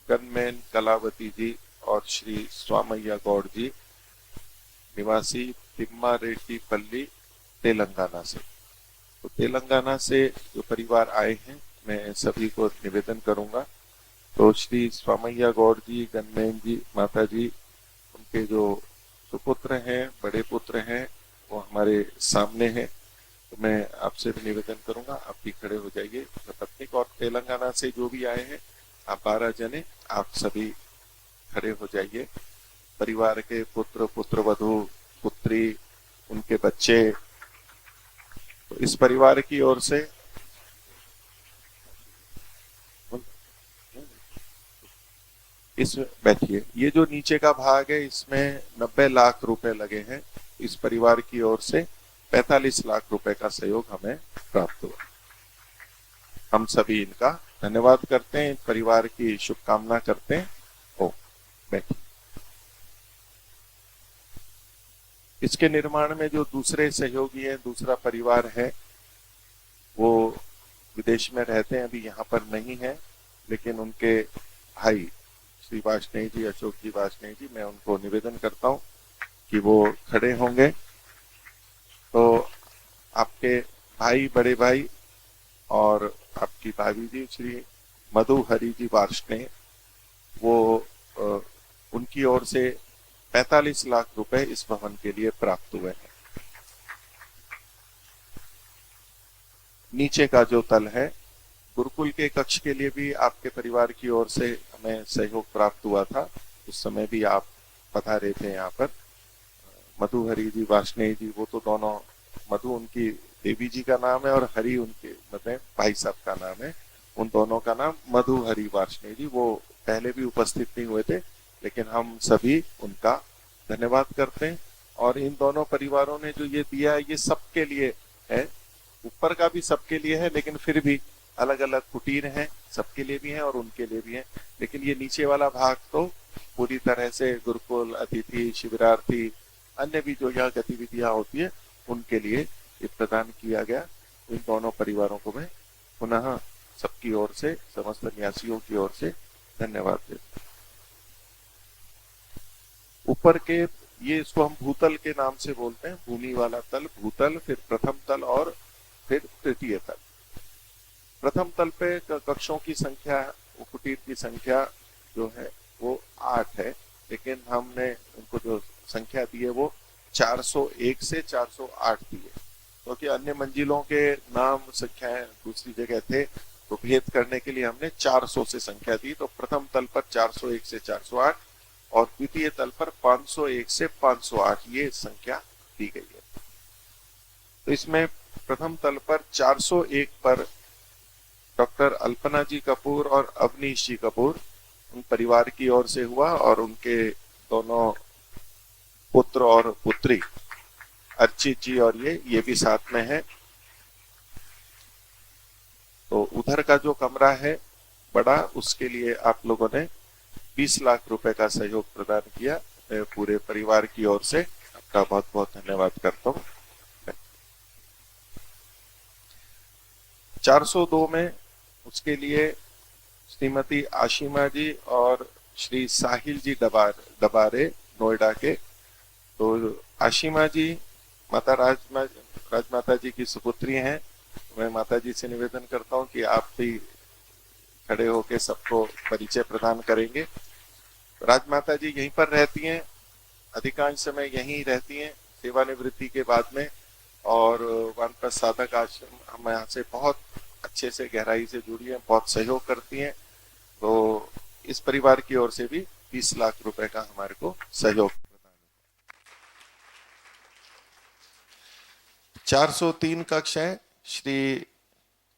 S3: गनमैन कलावती जी और श्री स्वामैया गौड़ जी, निवासी तिम्मारेड्डी पल्ली, तेलंगाना से। तो तेलंगाना से जो परिवार आए हैं, मैं सभी को निवेदन करूंगा। तो श्री स्वामैया गौड़ जी, गनमैन जी, माता जी, उनके जो सुपुत्र हैं, बड़े पुत्र हैं, वो हमारे सामने हैं। तो मैं आपसे भी निवेदन करूंगा, आप भी खड़े हो जाइए। पत्नी और तेलंगाना से जो भी आए हैं, आप 12 जने, आप सभी खड़े हो जाइए। परिवार के पुत्र, पुत्रवधू, पुत्री, उनके बच्चे, तो इस परिवार की ओर से इसमें बैठिए। ये जो नीचे का भाग है इसमें 90 लाख रुपए लगे हैं। इस परिवार की ओर से 45 लाख रुपए का सहयोग हमें प्राप्त हुआ। हम सभी इनका धन्यवाद करते हैं, परिवार की शुभकामना करते हैं। ओ बैठिए। इसके निर्माण में जो दूसरे सहयोगी हैं, दूसरा परिवार है, वो विदेश में रहते हैं, अभी यहाँ पर नहीं है, लेकिन उनके भाई श्री वाजपेयी जी, अशोक जी वाजपेयी जी, मैं उनको निवेदन करता हूँ कि वो खड़े होंगे। तो आपके भाई, बड़े भाई और आपकी भाभी जी श्री मधु हरि जी वार्ष्णेय, वो उनकी ओर से 45 लाख रुपए इस भवन के लिए प्राप्त हुए हैं। नीचे का जो तल है, गुरुकुल के कक्ष के लिए भी आपके परिवार की ओर से हमें सहयोग प्राप्त हुआ था। उस समय भी आप पधारे थे यहाँ पर। मधु हरि जी वार्ष्णेय जी, वो तो दोनों, मधु उनकी देवी जी का नाम है और हरि उनके मतलब भाई साहब का नाम है। उन दोनों का नाम मधु हरि वार्ष्णेय जी, वो पहले भी उपस्थित नहीं हुए थे, लेकिन हम सभी उनका धन्यवाद करते हैं। और इन दोनों परिवारों ने जो ये दिया है, ये सबके लिए है, ऊपर का भी सबके लिए है, लेकिन फिर भी अलग अलग कुटीर हैं, सबके लिए भी हैं और उनके लिए भी हैं। लेकिन ये नीचे वाला भाग तो पूरी तरह से गुरुकुल, अतिथि, शिविरार्थी, अन्य भी जो यहाँ गतिविधियां होती है, उनके लिए ये प्रदान किया गया। इन दोनों परिवारों को मैं पुनः सबकी ओर से, समस्त न्यासियों की ओर से धन्यवाद देता हूँ। ऊपर के ये, इसको हम भूतल के नाम से बोलते हैं, भूमि वाला तल, भूतल, फिर प्रथम तल और फिर तृतीय तल। प्रथम तल पे कक्षों की संख्या, कुटीर की संख्या जो है वो 8 है, लेकिन हमने उनको जो संख्या दी है वो 401 से 408 दी है, क्योंकि अन्य मंजिलों के नाम संख्याएं दूसरी जगह थे, तो भेद करने के लिए हमने 400 से संख्या दी। तो प्रथम तल पर 401 से 408 और द्वितीय तल पर 501 से 508 ये संख्या दी गई है। तो इसमें प्रथम तल पर 401 पर डॉक्टर अल्पना जी कपूर और अवनीश जी कपूर, उन परिवार की ओर से हुआ, और उनके दोनों पुत्र और पुत्री अर्चित जी और ये भी साथ में है। तो उधर का जो कमरा है बड़ा, उसके लिए आप लोगों ने 20 लाख रुपए का सहयोग प्रदान किया। मैं पूरे परिवार की ओर से आपका बहुत बहुत धन्यवाद करता हूँ। 402 में उसके लिए श्रीमती आशिमा जी और श्री साहिल जी डबारे नोएडा के। तो आशिमा जी माता राजमाता जी की सुपुत्री हैं। मैं माता जी से निवेदन करता हूं कि आप भी खड़े होकर सबको परिचय प्रदान करेंगे। राजमाता जी यहीं पर रहती हैं, अधिकांश समय यहीं रहती हैं सेवानिवृत्ति के बाद में, और वानप्रस्थ साधक आश्रम हम यहाँ से बहुत अच्छे से गहराई से जुड़ी हैं, बहुत सहयोग करती हैं। तो इस परिवार की ओर से भी 20 लाख रुपए का हमारे को सहयोग प्रदान है। 403 कक्ष है, श्री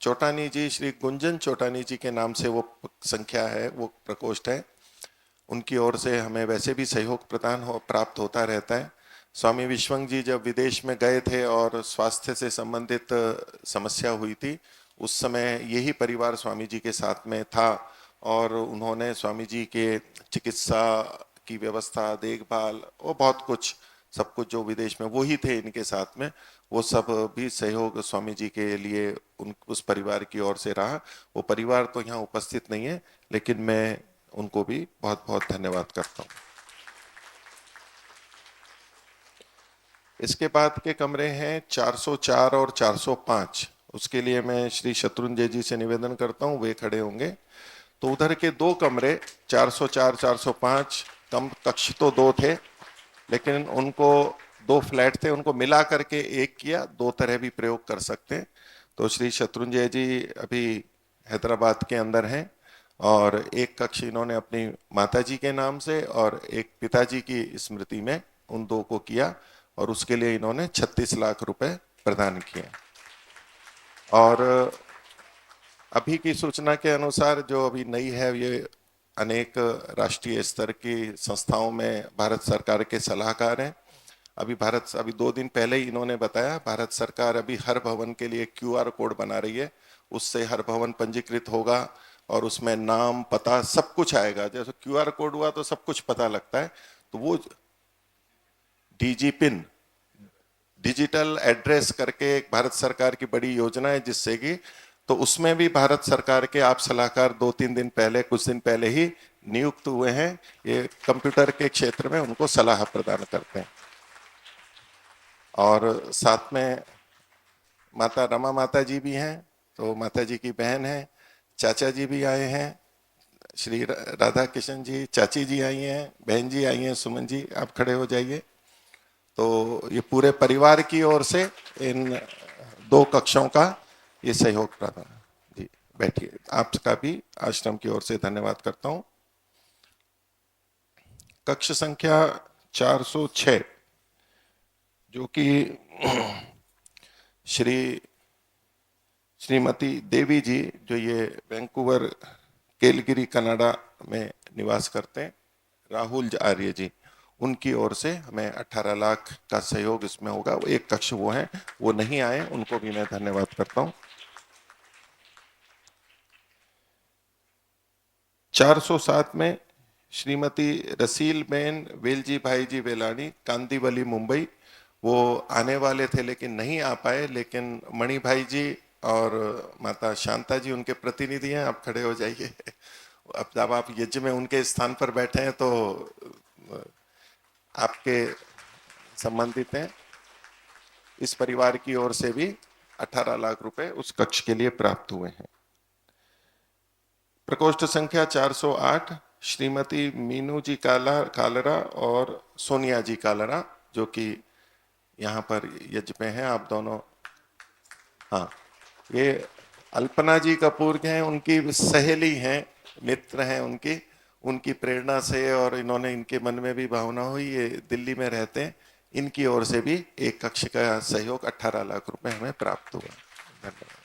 S3: चोटानी जी, श्री गुंजन चोटानी जी के नाम से वो संख्या है, वो प्रकोष्ठ है। उनकी ओर से हमें वैसे भी सहयोग प्राप्त होता रहता है। स्वामी विश्वंग जी जब विदेश में गए थे और स्वास्थ्य से संबंधित समस्या हुई थी, उस समय यही परिवार स्वामी जी के साथ में था, और उन्होंने स्वामी जी के चिकित्सा की व्यवस्था, देखभाल और बहुत कुछ, सब कुछ जो विदेश में, वो ही थे इनके साथ में। वो सब भी सहयोग स्वामी जी के लिए उस परिवार की ओर से रहा। वो परिवार तो यहाँ उपस्थित नहीं है, लेकिन मैं उनको भी बहुत बहुत धन्यवाद करता हूँ। इसके बाद के कमरे हैं 404 और 405। उसके लिए मैं श्री शत्रुंजय जी से निवेदन करता हूँ, वे खड़े होंगे। तो उधर के 2 कमरे 404 405 कक्ष तो 2 थे, लेकिन उनको 2 फ्लैट थे, उनको मिला करके 1 किया। 2 तरह भी प्रयोग कर सकते हैं। तो श्री शत्रुंजय जी अभी हैदराबाद के अंदर हैं, और 1 कक्ष इन्होंने अपनी माताजी के नाम से और 1 पिताजी की स्मृति में उन 2 को किया, और उसके लिए इन्होंने 36 लाख रुपए प्रदान किए। और अभी की सूचना के अनुसार जो अभी नई है, ये अनेक राष्ट्रीय स्तर की संस्थाओं में भारत सरकार के सलाहकार हैं। अभी 2 दिन पहले ही इन्होंने बताया, भारत सरकार अभी हर भवन के लिए QR कोड बना रही है। उससे हर भवन पंजीकृत होगा और उसमें नाम, पता सब कुछ आएगा। जैसे QR कोड हुआ तो सब कुछ पता लगता है। तो वो DG पिन, डिजिटल एड्रेस करके एक भारत सरकार की बड़ी योजना है, जिससे कि तो उसमें भी भारत सरकार के आप सलाहकार 2-3 दिन पहले, कुछ दिन पहले ही नियुक्त हुए हैं। ये कंप्यूटर के क्षेत्र में उनको सलाह प्रदान करते हैं। और साथ में माता रमा माता जी भी हैं, तो माता जी की बहन है, चाचा जी भी आए हैं, श्री राधा किशन जी, चाची जी आई हैं, बहन जी आई हैं, सुमन जी आप खड़े हो जाइए। तो ये पूरे परिवार की ओर से इन 2 कक्षों का ये सहयोग प्रदान। जी बैठिए, आपका भी आश्रम की ओर से धन्यवाद करता हूं। कक्ष संख्या 406 जो कि श्रीमती देवी जी, जो ये वैंकूवर कैलगरी कनाडा में निवास करते हैं, राहुल आर्य जी, उनकी ओर से हमें 18 लाख का सहयोग इसमें होगा। वो एक कक्ष वो हैं, वो नहीं आए, उनको भी मैं धन्यवाद करता हूं। 407 में श्रीमती रसील बेन वेलजी भाई जी वेलानी, कांदीवली मुंबई, वो आने वाले थे लेकिन नहीं आ पाए। लेकिन मणि भाई जी और माता शांता जी उनके प्रतिनिधि हैं, आप खड़े हो जाइए। अब जब आप यज्ञ में उनके स्थान पर बैठे हैं तो आपके संबंधित हैं। इस परिवार की ओर से भी 18 लाख रुपए उस कक्ष के लिए प्राप्त हुए हैं। प्रकोष्ठ संख्या 408 श्रीमती मीनू जी कालरा और सोनिया जी कालरा, जो कि यहाँ पर यज्ञ में हैं। आप दोनों, हाँ, ये अल्पना जी कपूर के हैं, उनकी सहेली हैं, मित्र हैं उनकी प्रेरणा से, और इन्होंने, इनके मन में भी भावना हुई, ये दिल्ली में रहते हैं, इनकी ओर से भी एक कक्ष का सहयोग 18 लाख रुपए हमें प्राप्त हुआ। धन्यवाद।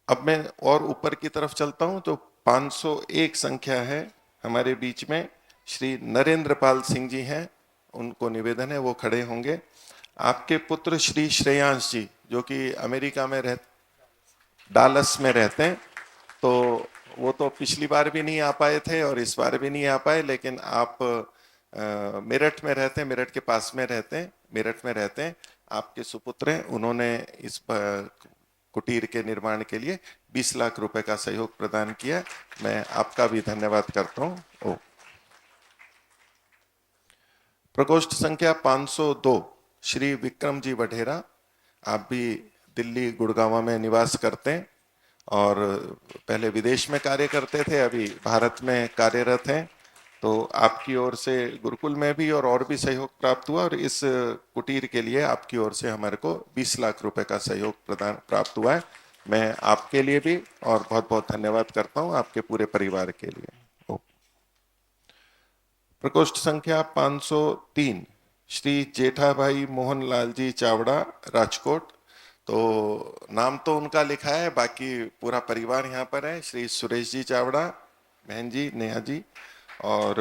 S3: अब मैं और ऊपर की तरफ चलता हूं तो 501 संख्या है, हमारे बीच में श्री नरेंद्र पाल सिंह जी हैं, उनको निवेदन है वो खड़े होंगे। आपके पुत्र श्री श्रेयांश जी, जो कि अमेरिका में डालस में रहते हैं, तो वो तो पिछली बार भी नहीं आ पाए थे और इस बार भी नहीं आ पाए, लेकिन आप मेरठ में रहते हैं, मेरठ के पास में रहते हैं, मेरठ में रहते हैं, आपके सुपुत्र हैं, उन्होंने इस कुटीर के निर्माण के लिए 20 लाख रुपए का सहयोग प्रदान किया। मैं आपका भी धन्यवाद करता हूं। प्रकोष्ठ संख्या 502 श्री विक्रम जी वढेरा, आप भी दिल्ली गुड़गांव में निवास करते हैं और पहले विदेश में कार्य करते थे, अभी भारत में कार्यरत हैं। तो आपकी ओर से गुरुकुल में भी और भी सहयोग प्राप्त हुआ, और इस कुटीर के लिए आपकी ओर से हमारे को 20 लाख रुपए का सहयोग प्राप्त हुआ है। मैं आपके लिए भी और बहुत बहुत धन्यवाद करता हूं, आपके पूरे परिवार के लिए। प्रकोष्ठ संख्या 503 श्री जेठाभाई मोहन लाल जी चावड़ा, राजकोट, तो नाम तो उनका लिखा है, बाकी पूरा परिवार यहाँ पर है। श्री सुरेश जी चावड़ा, बहन जी नेहा जी, और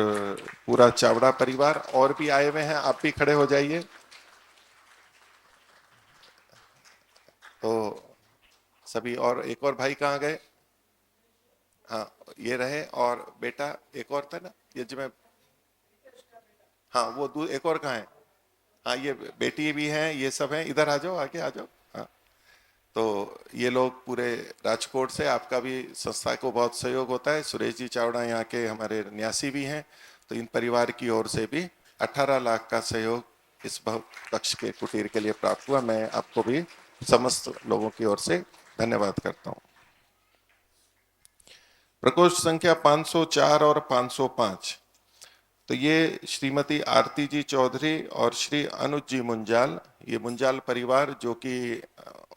S3: पूरा चावड़ा परिवार और भी आए हुए हैं, आप भी खड़े हो जाइए। तो सभी, और एक और भाई कहाँ गए? हाँ, ये रहे, और बेटा एक और था ना यज्ञ में, हाँ वो एक और कहाँ है? हाँ, ये बेटी भी हैं, ये सब हैं, इधर आ जाओ, आगे आ जाओ। हाँ, तो ये लोग पूरे राजकोट से, आपका भी संस्था को बहुत सहयोग होता है। सुरेश जी चावड़ा यहाँ के हमारे न्यासी भी हैं, तो इन परिवार की ओर से भी 18 लाख का सहयोग इस कक्ष के कुटीर के लिए प्राप्त हुआ। मैं आपको भी समस्त लोगों की ओर से धन्यवाद करता हूँ। प्रकोष्ठ संख्या 504 और 505, तो ये श्रीमती आरती जी चौधरी और श्री अनुज जी मुंजाल, ये मुंजाल परिवार, जो कि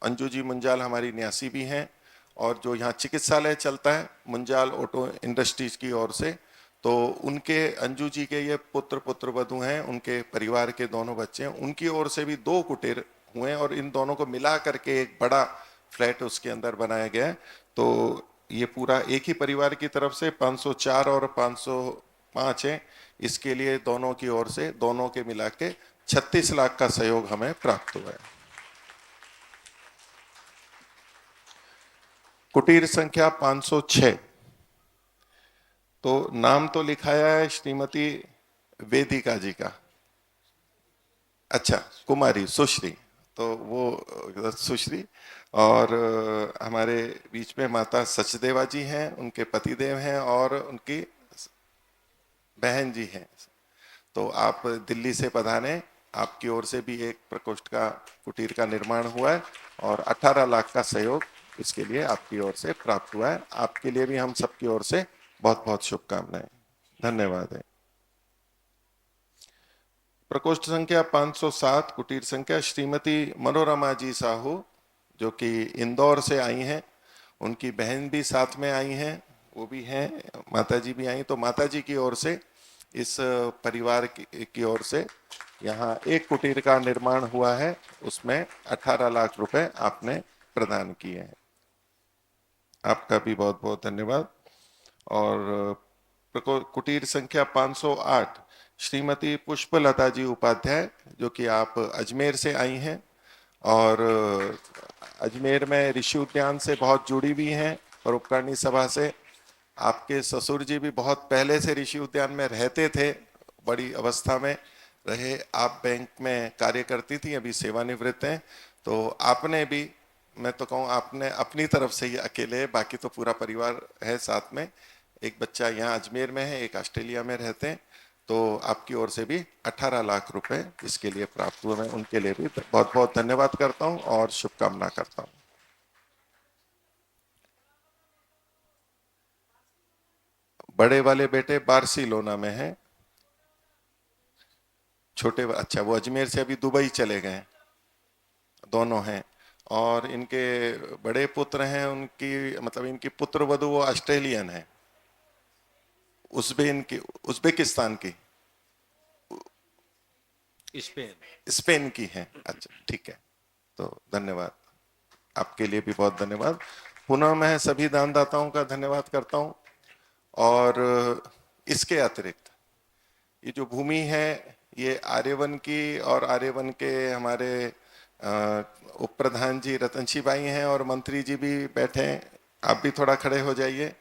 S3: अंजू जी मुंजाल हमारी न्यासी भी हैं, और जो यहाँ चिकित्सालय चलता है मुंजाल ऑटो इंडस्ट्रीज की ओर से, तो उनके, अंजू जी के ये पुत्र वधू हैं, उनके परिवार के दोनों बच्चे हैं, उनकी ओर से भी 2 कुटीर हुए, और इन दोनों को मिला करके एक बड़ा फ्लैट उसके अंदर बनाया गया है। तो ये पूरा एक ही परिवार की तरफ से 504 और 505 है। इसके लिए दोनों की ओर से, दोनों के मिला के 36 लाख का सहयोग हमें प्राप्त हुआ है। कुटीर संख्या 506, तो नाम तो लिखाया है श्रीमती वेदिका जी का, अच्छा कुमारी सुश्री, तो वो सुश्री। और हमारे बीच में माता सचदेवा जी हैं, उनके पतिदेव हैं और उनकी बहन जी हैं। तो आप दिल्ली से पधारे, आपकी ओर से भी एक प्रकोष्ठ का कुटीर का निर्माण हुआ है और 18 लाख का सहयोग इसके लिए आपकी ओर से प्राप्त हुआ है। आपके लिए भी हम सबकी ओर से बहुत बहुत शुभकामनाएं, धन्यवाद है। प्रकोष्ठ संख्या 507, कुटीर संख्या श्रीमती मनोरमा जी साहू, जो कि इंदौर से आई हैं। उनकी बहन भी साथ में आई हैं, वो भी हैं, माता जी भी आई। तो माता जी की ओर से, इस परिवार की ओर से यहाँ एक कुटीर का निर्माण हुआ है, उसमें 18 लाख रुपए आपने प्रदान किए हैं। आपका भी बहुत बहुत धन्यवाद। और कुटीर संख्या 508, श्रीमती पुष्पलता जी उपाध्याय, जो कि आप अजमेर से आई हैं और अजमेर में ऋषि उद्यान से बहुत जुड़ी हुई हैं, परोपकारिणी सभा से। आपके ससुर जी भी बहुत पहले से ऋषि उद्यान में रहते थे, बड़ी अवस्था में रहे। आप बैंक में कार्य करती थी, अभी सेवानिवृत्त हैं। तो आपने भी, मैं तो कहूँ आपने अपनी तरफ से ही अकेले, बाकी तो पूरा परिवार है साथ में। एक बच्चा यहाँ अजमेर में है, एक ऑस्ट्रेलिया में रहते हैं। तो आपकी ओर से भी 18 लाख रुपए इसके लिए प्राप्त हुए। मैं उनके लिए भी बहुत बहुत धन्यवाद करता हूँ और शुभकामना करता हूँ। बड़े वाले बेटे बार्सिलोना में हैं, छोटे, अच्छा वो अजमेर से अभी दुबई चले गए, दोनों हैं। और इनके बड़े पुत्र हैं, उनकी मतलब इनकी पुत्र वधु वो ऑस्ट्रेलियन है, उज्बेकिस्तान की, स्पेन की है। अच्छा ठीक है, तो धन्यवाद, आपके लिए भी बहुत धन्यवाद। पुनः मैं सभी दानदाताओं का धन्यवाद करता हूं। और इसके अतिरिक्त ये जो भूमि है, ये आर्यवन की, और आर्यवन के हमारे उप प्रधान जी रतनशी भाई हैं और मंत्री जी भी बैठे हैं। आप भी थोड़ा खड़े हो जाइए,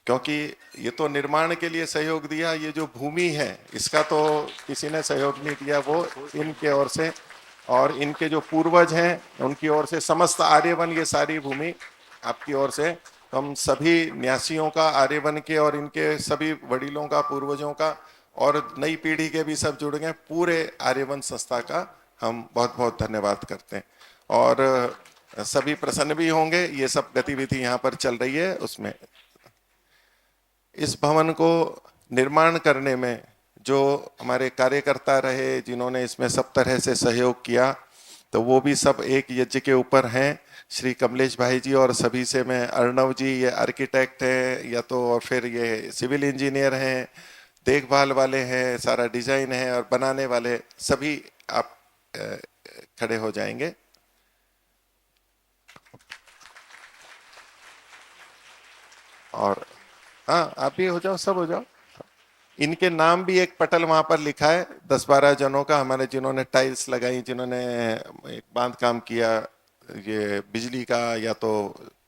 S3: क्योंकि ये तो निर्माण के लिए सहयोग दिया। ये जो भूमि है इसका तो किसी ने सहयोग नहीं दिया, वो इनके ओर से और इनके जो पूर्वज हैं उनकी ओर से, समस्त आर्यवन, ये सारी भूमि आपकी ओर से। तो हम सभी न्यासियों का, आर्यवन के और इनके सभी वडीलों का, पूर्वजों का, और नई पीढ़ी के भी सब जुड़ गए, पूरे आर्यवन संस्था का हम बहुत बहुत धन्यवाद करते हैं। और सभी प्रसन्न भी होंगे, ये सब गतिविधि यहाँ पर चल रही है उसमें। इस भवन को निर्माण करने में जो हमारे कार्यकर्ता रहे, जिन्होंने इसमें सब तरह से सहयोग किया, तो वो भी सब एक यज्ञ के ऊपर हैं। श्री कमलेश भाई जी और सभी से मैं, अर्णव जी ये आर्किटेक्ट हैं या तो, और फिर ये सिविल इंजीनियर हैं, देखभाल वाले हैं, सारा डिजाइन है और बनाने वाले सभी, आप खड़े हो जाएंगे। और हाँ, आप भी हो जाओ, सब हो जाओ। इनके नाम भी एक पटल वहां पर लिखा है, 10-12 जनों का, हमारे जिन्होंने टाइल्स लगाई, जिन्होंने एक बांध काम किया, ये बिजली का या तो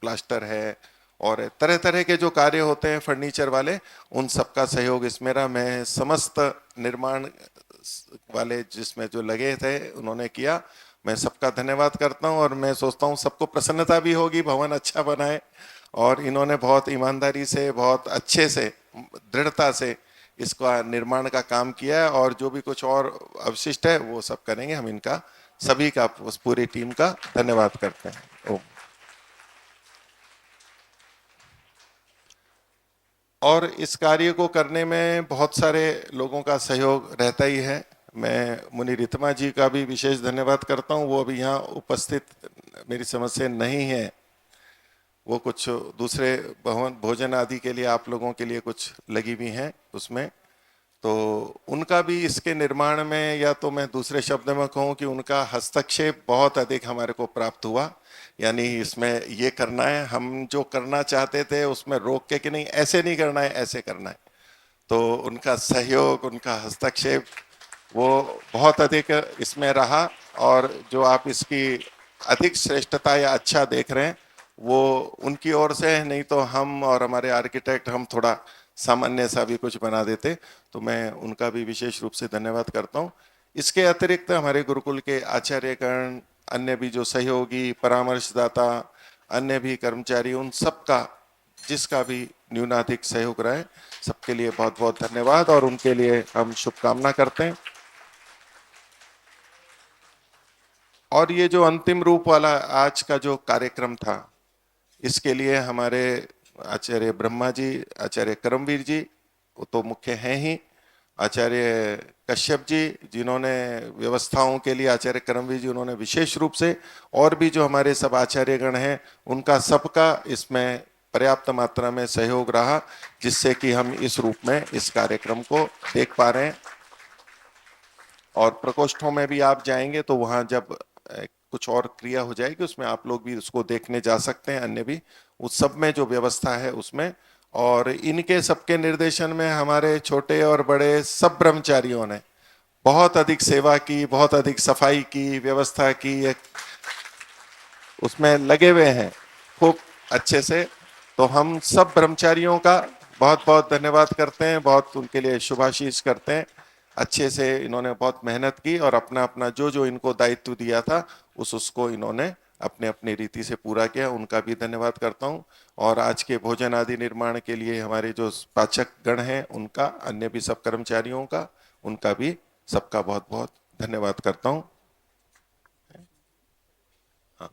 S3: प्लास्टर है, और तरह तरह के जो कार्य होते हैं फर्नीचर वाले, उन सबका सहयोग इसमें रहा। मैं समस्त निर्माण वाले जिसमें जो लगे थे उन्होंने किया, मैं सबका धन्यवाद करता हूं। और मैं सोचता हूं सबको प्रसन्नता भी होगी, भवन अच्छा बनाए। और इन्होंने बहुत ईमानदारी से, बहुत अच्छे से, दृढ़ता से इसका निर्माण का काम किया है। और जो भी कुछ और अवशिष्ट है वो सब करेंगे। हम इनका सभी का, उस पूरी टीम का धन्यवाद करते हैं। ओम। और इस कार्य को करने में बहुत सारे लोगों का सहयोग रहता ही है। मैं मुनि रितमा जी का भी विशेष धन्यवाद करता हूं, वो अभी यहाँ उपस्थित मेरी समझ से नहीं है, वो कुछ दूसरे भवन भोजन आदि के लिए, आप लोगों के लिए कुछ लगी हुई हैं उसमें। तो उनका भी इसके निर्माण में, या तो मैं दूसरे शब्द में कहूँ कि उनका हस्तक्षेप बहुत अधिक हमारे को प्राप्त हुआ। यानी इसमें ये करना है, हम जो करना चाहते थे उसमें रोक के कि नहीं ऐसे नहीं करना है, ऐसे करना है, तो उनका सहयोग, उनका हस्तक्षेप वो बहुत अधिक इसमें रहा। और जो आप इसकी अधिक श्रेष्ठता या अच्छा देख रहे हैं वो उनकी ओर से है, नहीं तो हम और हमारे आर्किटेक्ट हम थोड़ा सामान्य सा भी कुछ बना देते। तो मैं उनका भी विशेष रूप से धन्यवाद करता हूँ। इसके अतिरिक्त हमारे गुरुकुल के आचार्यगण, अन्य भी जो सहयोगी, परामर्शदाता, अन्य भी कर्मचारी, उन सबका जिसका भी न्यूनाधिक सहयोग रहा है, सबके लिए बहुत बहुत धन्यवाद और उनके लिए हम शुभकामना करते हैं। और ये जो अंतिम रूप वाला आज का जो कार्यक्रम था, इसके लिए हमारे आचार्य ब्रह्मा जी, आचार्य करमवीर जी वो तो मुख्य हैं ही, आचार्य कश्यप जी जिन्होंने व्यवस्थाओं के लिए, आचार्य करमवीर जी उन्होंने विशेष रूप से, और भी जो हमारे सब आचार्यगण हैं उनका सबका इसमें पर्याप्त मात्रा में सहयोग रहा, जिससे कि हम इस रूप में इस कार्यक्रम को देख पा रहे हैं। और प्रकोष्ठों में भी आप जाएंगे तो वहां जब कुछ और क्रिया हो जाएगी उसमें आप लोग भी उसको देखने जा सकते हैं, अन्य भी उस सब में जो व्यवस्था है उसमें। और इनके सबके निर्देशन में हमारे छोटे और बड़े सब ब्रह्मचारियों ने बहुत अधिक सेवा की, बहुत अधिक सफाई की, व्यवस्था की, उसमें लगे हुए हैं खूब अच्छे से। तो हम सब ब्रह्मचारियों का बहुत बहुत धन्यवाद करते हैं, बहुत उनके लिए शुभाशीष करते हैं। अच्छे से इन्होंने बहुत मेहनत की और अपना अपना जो जो इनको दायित्व दिया था उसको इन्होंने अपने अपनी रीति से पूरा किया, उनका भी धन्यवाद करता हूं। और आज के भोजन आदि निर्माण के लिए हमारे जो पाचक गण हैं उनका, अन्य भी सब कर्मचारियों का, उनका भी सबका बहुत बहुत धन्यवाद करता हूं। हाँ।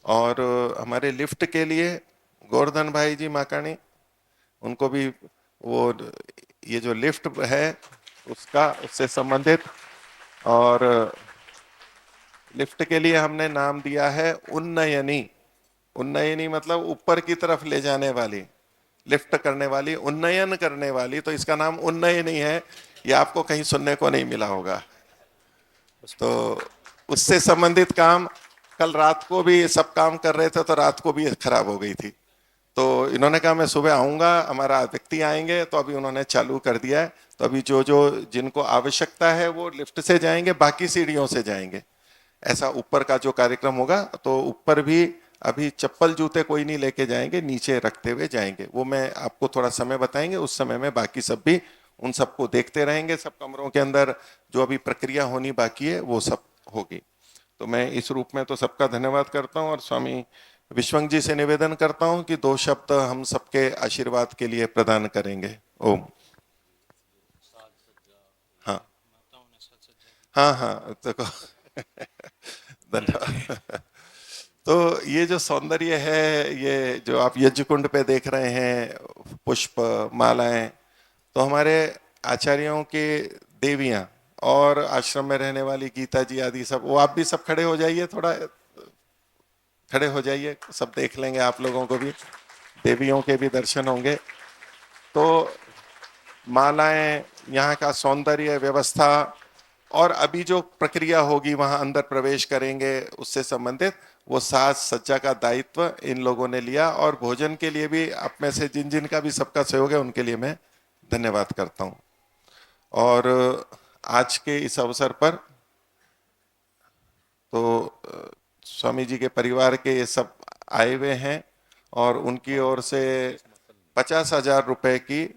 S3: और हमारे लिफ्ट के लिए गोवर्धन भाई जी माकाणी, उनको भी वो ये जो लिफ्ट है उससे संबंधित, और लिफ्ट के लिए हमने नाम दिया है उन्नयनी। उन्नयनी मतलब ऊपर की तरफ ले जाने वाली, लिफ्ट करने वाली, उन्नयन करने वाली, तो इसका नाम उन्नयनी है। ये आपको कहीं सुनने को नहीं मिला होगा। तो उससे संबंधित काम कल रात को भी सब काम कर रहे थे तो रात को भी खराब हो गई थी। तो इन्होंने कहा मैं सुबह आऊंगा, हमारा व्यक्ति आएंगे, तो अभी उन्होंने चालू कर दिया है। तो अभी जो जो जिनको आवश्यकता है वो लिफ्ट से जाएंगे, बाकी सीढ़ियों से जाएंगे। ऐसा ऊपर का जो कार्यक्रम होगा तो ऊपर भी अभी चप्पल जूते कोई नहीं लेके जाएंगे, नीचे रखते हुए जाएंगे। वो मैं आपको थोड़ा समय बताएंगे, उस समय में बाकी सब भी उन सबको देखते रहेंगे। सब कमरों के अंदर जो अभी प्रक्रिया होनी बाकी है वो सब होगी। तो मैं इस रूप में तो सबका धन्यवाद करता हूँ और स्वामी विश्वंग जी से निवेदन करता हूं कि 2 शब्द हम सबके आशीर्वाद के लिए प्रदान करेंगे। ओम। हाँ हाँ हाँ, तो धन्यवाद। तो ये जो सौंदर्य है, ये जो आप यज्ञ कुंड पे देख रहे हैं, पुष्प मालाएं, तो हमारे आचार्यों के देवियां और आश्रम में रहने वाली गीता जी आदि सब, वो आप भी सब खड़े हो जाइए, थोड़ा खड़े हो जाइए, सब देख लेंगे, आप लोगों को भी देवियों के भी दर्शन होंगे। तो मालाएं, यहाँ का सौंदर्य व्यवस्था, और अभी जो प्रक्रिया होगी वहां अंदर प्रवेश करेंगे उससे संबंधित वो साज सज्जा का दायित्व इन लोगों ने लिया। और भोजन के लिए भी आप में से जिन जिन का भी सबका सहयोग है उनके लिए मैं धन्यवाद करता हूं। और आज के इस अवसर पर तो स्वामी जी के परिवार के ये सब आए हुए हैं और उनकी ओर से 50,000 रुपए की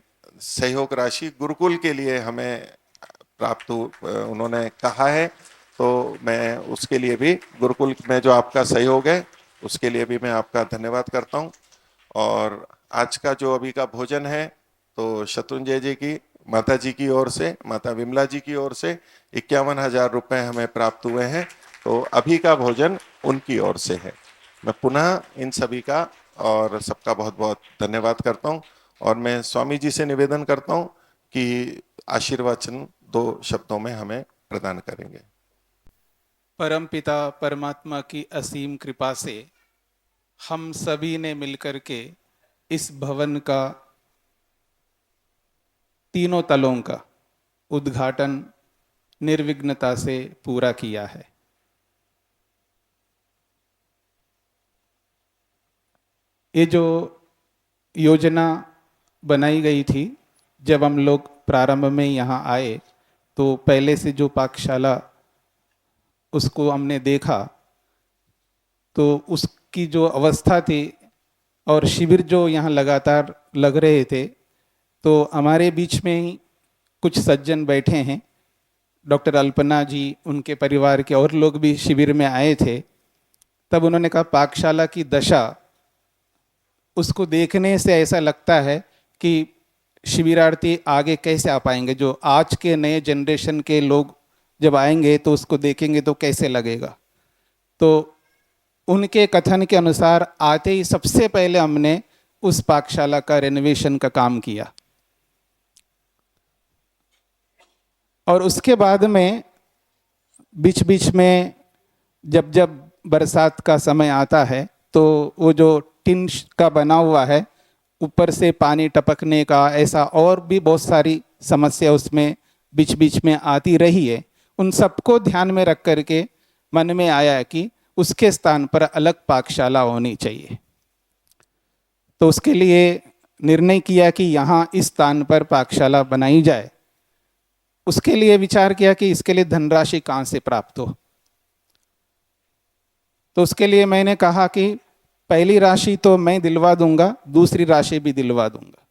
S3: सहयोग राशि गुरुकुल के लिए हमें प्राप्त उन्होंने कहा है। तो मैं उसके लिए भी, गुरुकुल में जो आपका सहयोग है उसके लिए भी मैं आपका धन्यवाद करता हूं। और आज का जो अभी का भोजन है तो शत्रुंजय जी की माता जी की ओर से, माता विमला जी की ओर से 51,000 रुपए हमें प्राप्त हुए हैं। तो अभी का भोजन उनकी ओर से है। मैं पुनः इन सभी का और सबका बहुत बहुत धन्यवाद करता हूं। और मैं स्वामी जी से निवेदन करता हूं कि आशीर्वचन 2 शब्दों में हमें प्रदान करेंगे।
S4: परम पिता परमात्मा की असीम कृपा से हम सभी ने मिलकर के इस भवन का, तीनों तलों का उद्घाटन निर्विघ्नता से पूरा किया है। ये जो योजना बनाई गई थी, जब हम लोग प्रारंभ में यहाँ आए तो पहले से जो पाकशाला उसको हमने देखा, तो उसकी जो अवस्था थी और शिविर जो यहाँ लगातार लग रहे थे, तो हमारे बीच में ही कुछ सज्जन बैठे हैं, डॉक्टर अल्पना जी, उनके परिवार के और लोग भी शिविर में आए थे। तब उन्होंने कहा पाकशाला की दशा, उसको देखने से ऐसा लगता है कि शिविरार्थी आगे कैसे आ पाएंगे, जो आज के नए जनरेशन के लोग जब आएंगे तो उसको देखेंगे तो कैसे लगेगा। तो उनके कथन के अनुसार आते ही सबसे पहले हमने उस पाकशाला का रेनोवेशन का काम किया, और उसके बाद में बीच बीच में जब जब बरसात का समय आता है तो वो जो टिन का बना हुआ है, ऊपर से पानी टपकने का, ऐसा और भी बहुत सारी समस्या उसमें बीच बीच में आती रही है। उन सबको ध्यान में रख करके मन में आया कि उसके स्थान पर अलग पाकशाला होनी चाहिए। तो उसके लिए निर्णय किया कि यहाँ इस स्थान पर पाकशाला बनाई जाए। उसके लिए विचार किया कि इसके लिए धनराशि कहाँ से प्राप्त हो। तो उसके लिए मैंने कहा कि पहली राशि तो मैं दिलवा दूंगा, दूसरी राशि भी दिलवा दूंगा।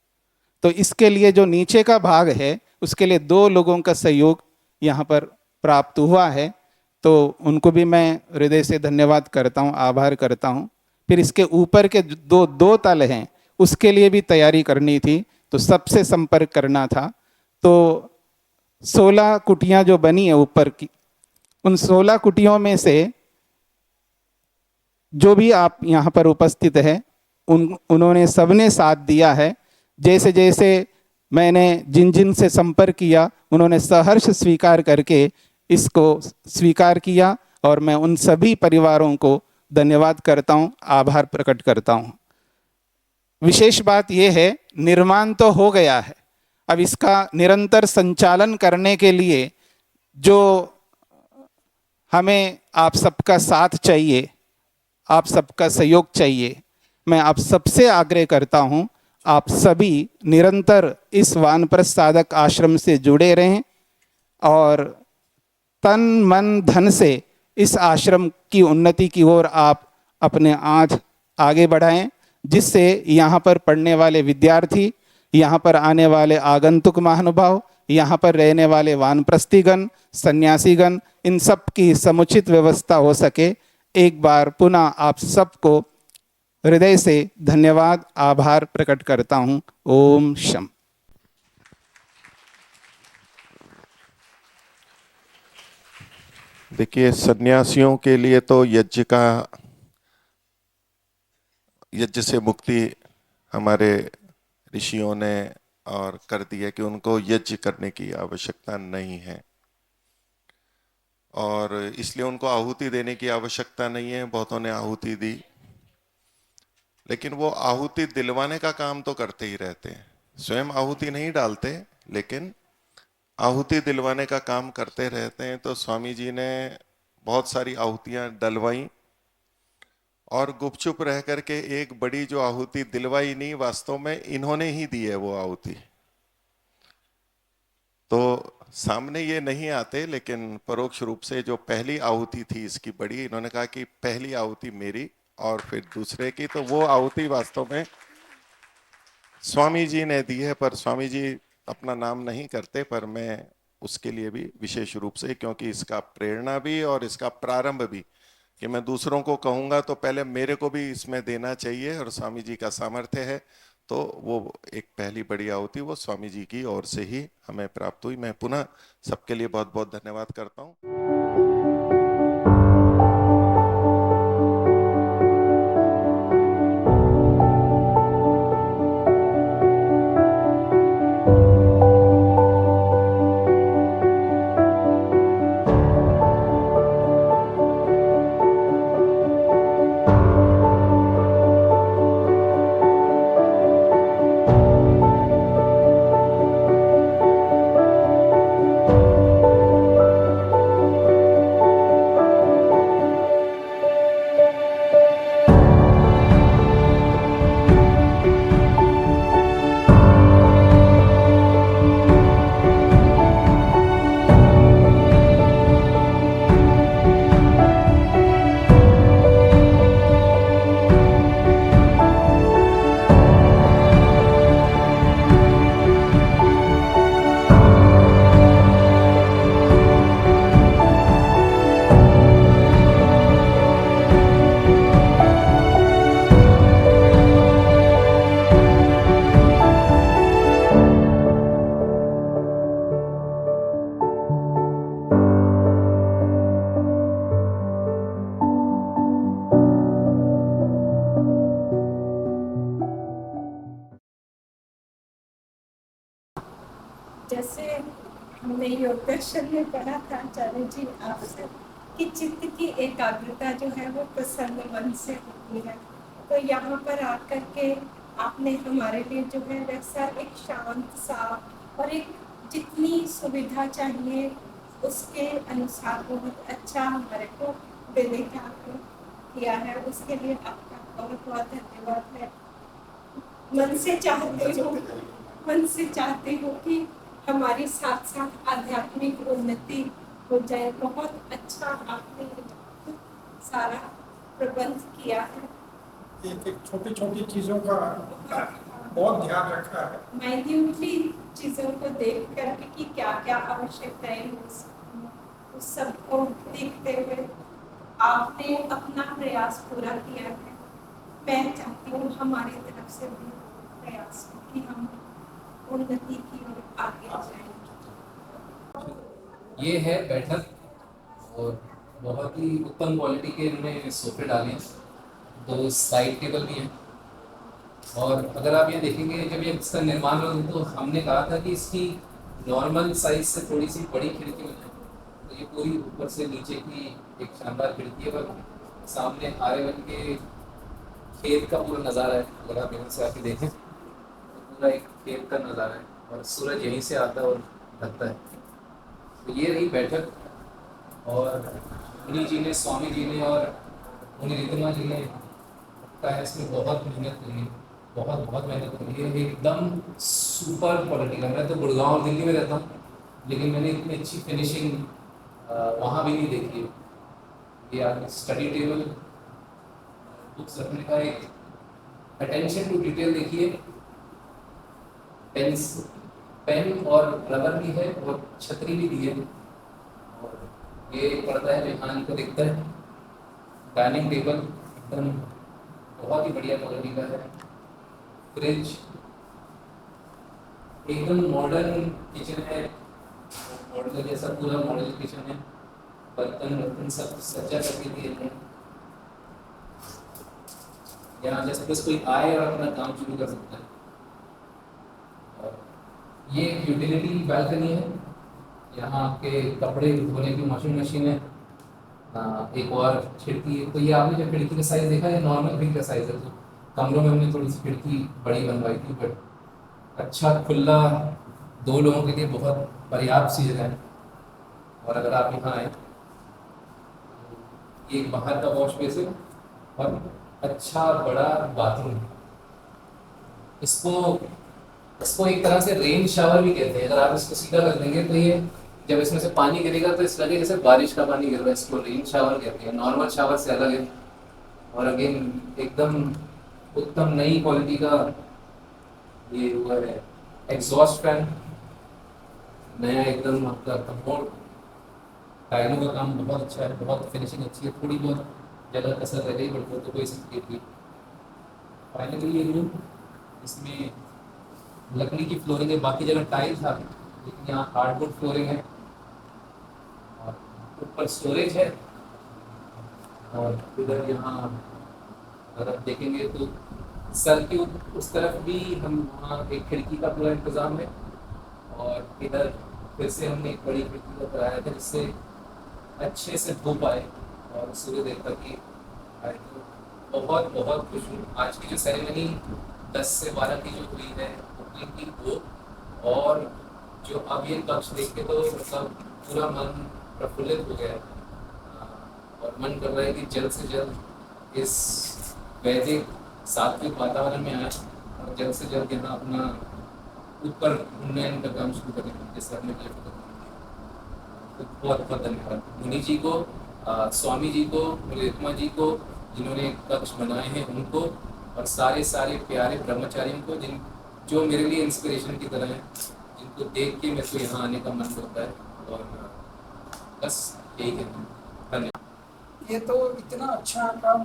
S4: तो इसके लिए जो नीचे का भाग है उसके लिए 2 लोगों का सहयोग यहाँ पर प्राप्त हुआ है, तो उनको भी मैं हृदय से धन्यवाद करता हूँ, आभार करता हूँ। फिर इसके ऊपर के दो तल हैं, उसके लिए भी तैयारी करनी थी, तो सबसे संपर्क करना था। तो 16 कुटियाँ जो बनी है ऊपर की, उन 16 कुटियों में से जो भी आप यहाँ पर उपस्थित हैं उन्होंने सबने साथ दिया है। जैसे जैसे मैंने जिन जिन से संपर्क किया उन्होंने सहर्ष स्वीकार करके इसको स्वीकार किया, और मैं उन सभी परिवारों को धन्यवाद करता हूँ, आभार प्रकट करता हूँ। विशेष बात यह है, निर्माण तो हो गया है, अब इसका निरंतर संचालन करने के लिए जो हमें आप सबका साथ चाहिए, आप सबका सहयोग चाहिए। मैं आप सबसे आग्रह करता हूं, आप सभी निरंतर इस वानप्रस्थ साधक आश्रम से जुड़े रहें और तन मन धन से इस आश्रम की उन्नति की ओर आप अपने हाथ आगे बढ़ाएं, जिससे यहाँ पर पढ़ने वाले विद्यार्थी, यहाँ पर आने वाले आगंतुक महानुभाव, यहाँ पर रहने वाले वानप्रस्थीगण, सन्यासीगण, इन सब की समुचित व्यवस्था हो सके। एक बार पुनः आप सबको हृदय से धन्यवाद, आभार प्रकट करता हूँ। ओम शम।
S3: देखिए, सन्यासियों के लिए तो यज्ञ से मुक्ति हमारे ऋषियों ने और कर दी है कि उनको यज्ञ करने की आवश्यकता नहीं है, और इसलिए उनको आहुति देने की आवश्यकता नहीं है। बहुतों ने आहुति दी, लेकिन वो आहुति दिलवाने का काम तो करते ही रहते हैं। स्वयं आहुति नहीं डालते, लेकिन आहुति दिलवाने का काम करते रहते हैं। तो स्वामी जी ने बहुत सारी आहुतियां डलवाई और गुपचुप रह करके एक बड़ी जो आहुति दिलवाई नहीं, वास्तव में इन्होंने ही दी है वो आहुति। तो सामने ये नहीं आते, लेकिन परोक्ष रूप से जो पहली आहुति थी इसकी बड़ी, इन्होंने कहा कि पहली आहुति मेरी और फिर दूसरे की, तो वो आहुति वास्तव में स्वामी जी ने दी है। पर स्वामी जी अपना नाम नहीं करते, पर मैं उसके लिए भी विशेष रूप से, क्योंकि इसका प्रेरणा भी और इसका प्रारंभ भी कि मैं दूसरों को कहूँगा तो पहले मेरे को भी इसमें देना चाहिए, और स्वामी जी का सामर्थ्य है। तो वो एक पहली बड़ी आहुति वो स्वामी जी की ओर से ही हमें प्राप्त हुई। मैं पुनः सबके लिए बहुत बहुत धन्यवाद करता हूँ।
S5: जैसे हमने योग दर्शन में पढ़ा था आचार्य जी आपसे कि चित्त की एकाग्रता जो है वो प्रसन्न मन से होती है, तो यहाँ पर आकर के आपने हमारे लिए जो है वैसा एक शांत सा और एक जितनी सुविधा चाहिए उसके अनुसार बहुत अच्छा हमारे को देने का किया है, उसके लिए आपका बहुत बहुत धन्यवाद है। मन से चाहती हूँ कि हमारी साथ साथ आध्यात्मिक उन्नति हो जाए। बहुत अच्छा आपने सारा प्रबंध किया है।
S6: एक एक छोटी छोटी चीजों का बहुत ध्यान रखा है।
S5: माइन्यूटली चीजों को देख करके कि क्या क्या आवश्यकता है उस सबको देखते हुए आपने अपना प्रयास पूरा किया है। मैं चाहती हूँ हमारी तरफ से भी प्रयास हो कि हम उन्नति की ओर आगे जाएं।
S7: ये है बैठक और बहुत ही उत्तम क्वालिटी के इनमें सोफे डाले हैं, दो साइड टेबल भी हैं। और अगर आप ये देखेंगे जब ये इसका निर्माण हुआ तो हमने कहा था कि इसकी नॉर्मल साइज से थोड़ी सी बड़ी खिड़की बनाए, तो ये पूरी ऊपर से नीचे की एक शानदार खिड़की है। पर सामने आर्यवन के खेत का पूरा नज़ारा है, अगर आप यहाँ से आके देखें तो पूरा एक खेत का नज़ारा है और सूरज यहीं से आता है और ढलता है। तो ये रही बैठक। और मुनि जी ने, स्वामी जी ने और मुनि रिद्धिमा जी ने का इसमें बहुत मेहनत करी है, बहुत मेहनत करी है। एकदम सुपर क्वालिटी का। मैं तो गुड़गांव और दिल्ली में रहता हूँ, लेकिन मैंने इतनी अच्छी फिनिशिंग वहाँ भी नहीं देखी है। ये आपकी स्टडी टेबल, बुक्स रखने का एक अटेंशन टू डिटेल देखिए। पेन और रबर भी है और छतरी भी दी है। और ये पर्दा है जो हानि को दिखता है। डाइनिंग टेबल एकदम बहुत ही बढ़िया क्वालिटी का है। फ्रिज एकदम मॉडर्न किचन है, मॉडल जैसा पूरा मॉडल किचन है। बर्तन सब सज्जा करके दिए हैं। यहाँ जैसे बस कोई आए और अपना काम शुरू कर सकता है। और ये यूटिलिटी बैल्कनी है, यहाँ आपके कपड़े धोने की वॉशिंग मशीन है। एक और खिड़की है। तो ये आपने जो खिड़की का साइज़ देखा है नॉर्मल खिड़की का साइज़ है, तो कमरों में हमने थोड़ी सी खिड़की बड़ी बनवाई थी, बट अच्छा खुला दो लोगों के लिए बहुत पर्याप्त सी जगह है। और अगर आप यहाँ आए, एक बाहर का वॉश बेसिन और अच्छा बड़ा बाथरूम। इसको एक तरह से रेन शावर भी कहते हैं। अगर आप इसको सीधा कर देंगे तो ये जब इसमें से पानी गिरेगा तो इस लगे जैसे बारिश का पानी गिर रहा है। इसको रेन शावर कहते हैं, नॉर्मल शावर से अलग है। और अगेन एकदम उत्तम नई क्वालिटी का ये हुआ है एग्जॉस्ट फैन, नया एकदम आपका कम्फर्ट। टाइलों का काम बहुत अच्छा है, बहुत फिनिशिंग अच्छी है। थोड़ी बहुत जगह कसर रह गई, बट वो तो कोई सकती थी। फाइनली ये रूम, इसमें लकड़ी की फ्लोरिंग है, बाकी जगह टाइल था, लेकिन यहाँ हार्डवुड फ्लोरिंग है। और ऊपर स्टोरेज है। और इधर यहाँ अगर आप देखेंगे तो सर की उस तरफ भी हम वहाँ एक खिड़की का पूरा इंतज़ाम है। और इधर फिर से हमने एक बड़ी खिड़की का कराया था जिससे अच्छे से धूप आए और सूर्य देवता की आए। तो बहुत खुश हूँ। आज की जो सेरेमनी 10 से 12 की जो हुई है ओपनिंग की वो, और जो अब ये कक्ष देख के तो मतलब पूरा मन प्रफुल्लित हो गया है। और मन कर रहा है कि जल्द से जल्द इस वैदिक सात्विक वातावरण में आए और जल्द से जल्द यहाँ अपना ऊपर उन्नयन का काम शुरू करें, जैसे हमने किया। तो बहुत धन्यवाद मुनि जी को, स्वामी जी को, रिद्धिमा जी को, जिन्होंने कक्ष बनाए हैं उनको, और सारे प्यारे ब्रह्मचारियों को जो मेरे लिए इंस्पिरेशन की तरह हैं, जिनको देख के मेरे को यहाँ आने का मन करता है। और बस यही कहना है। धन्यवाद।
S6: ये तो इतना अच्छा काम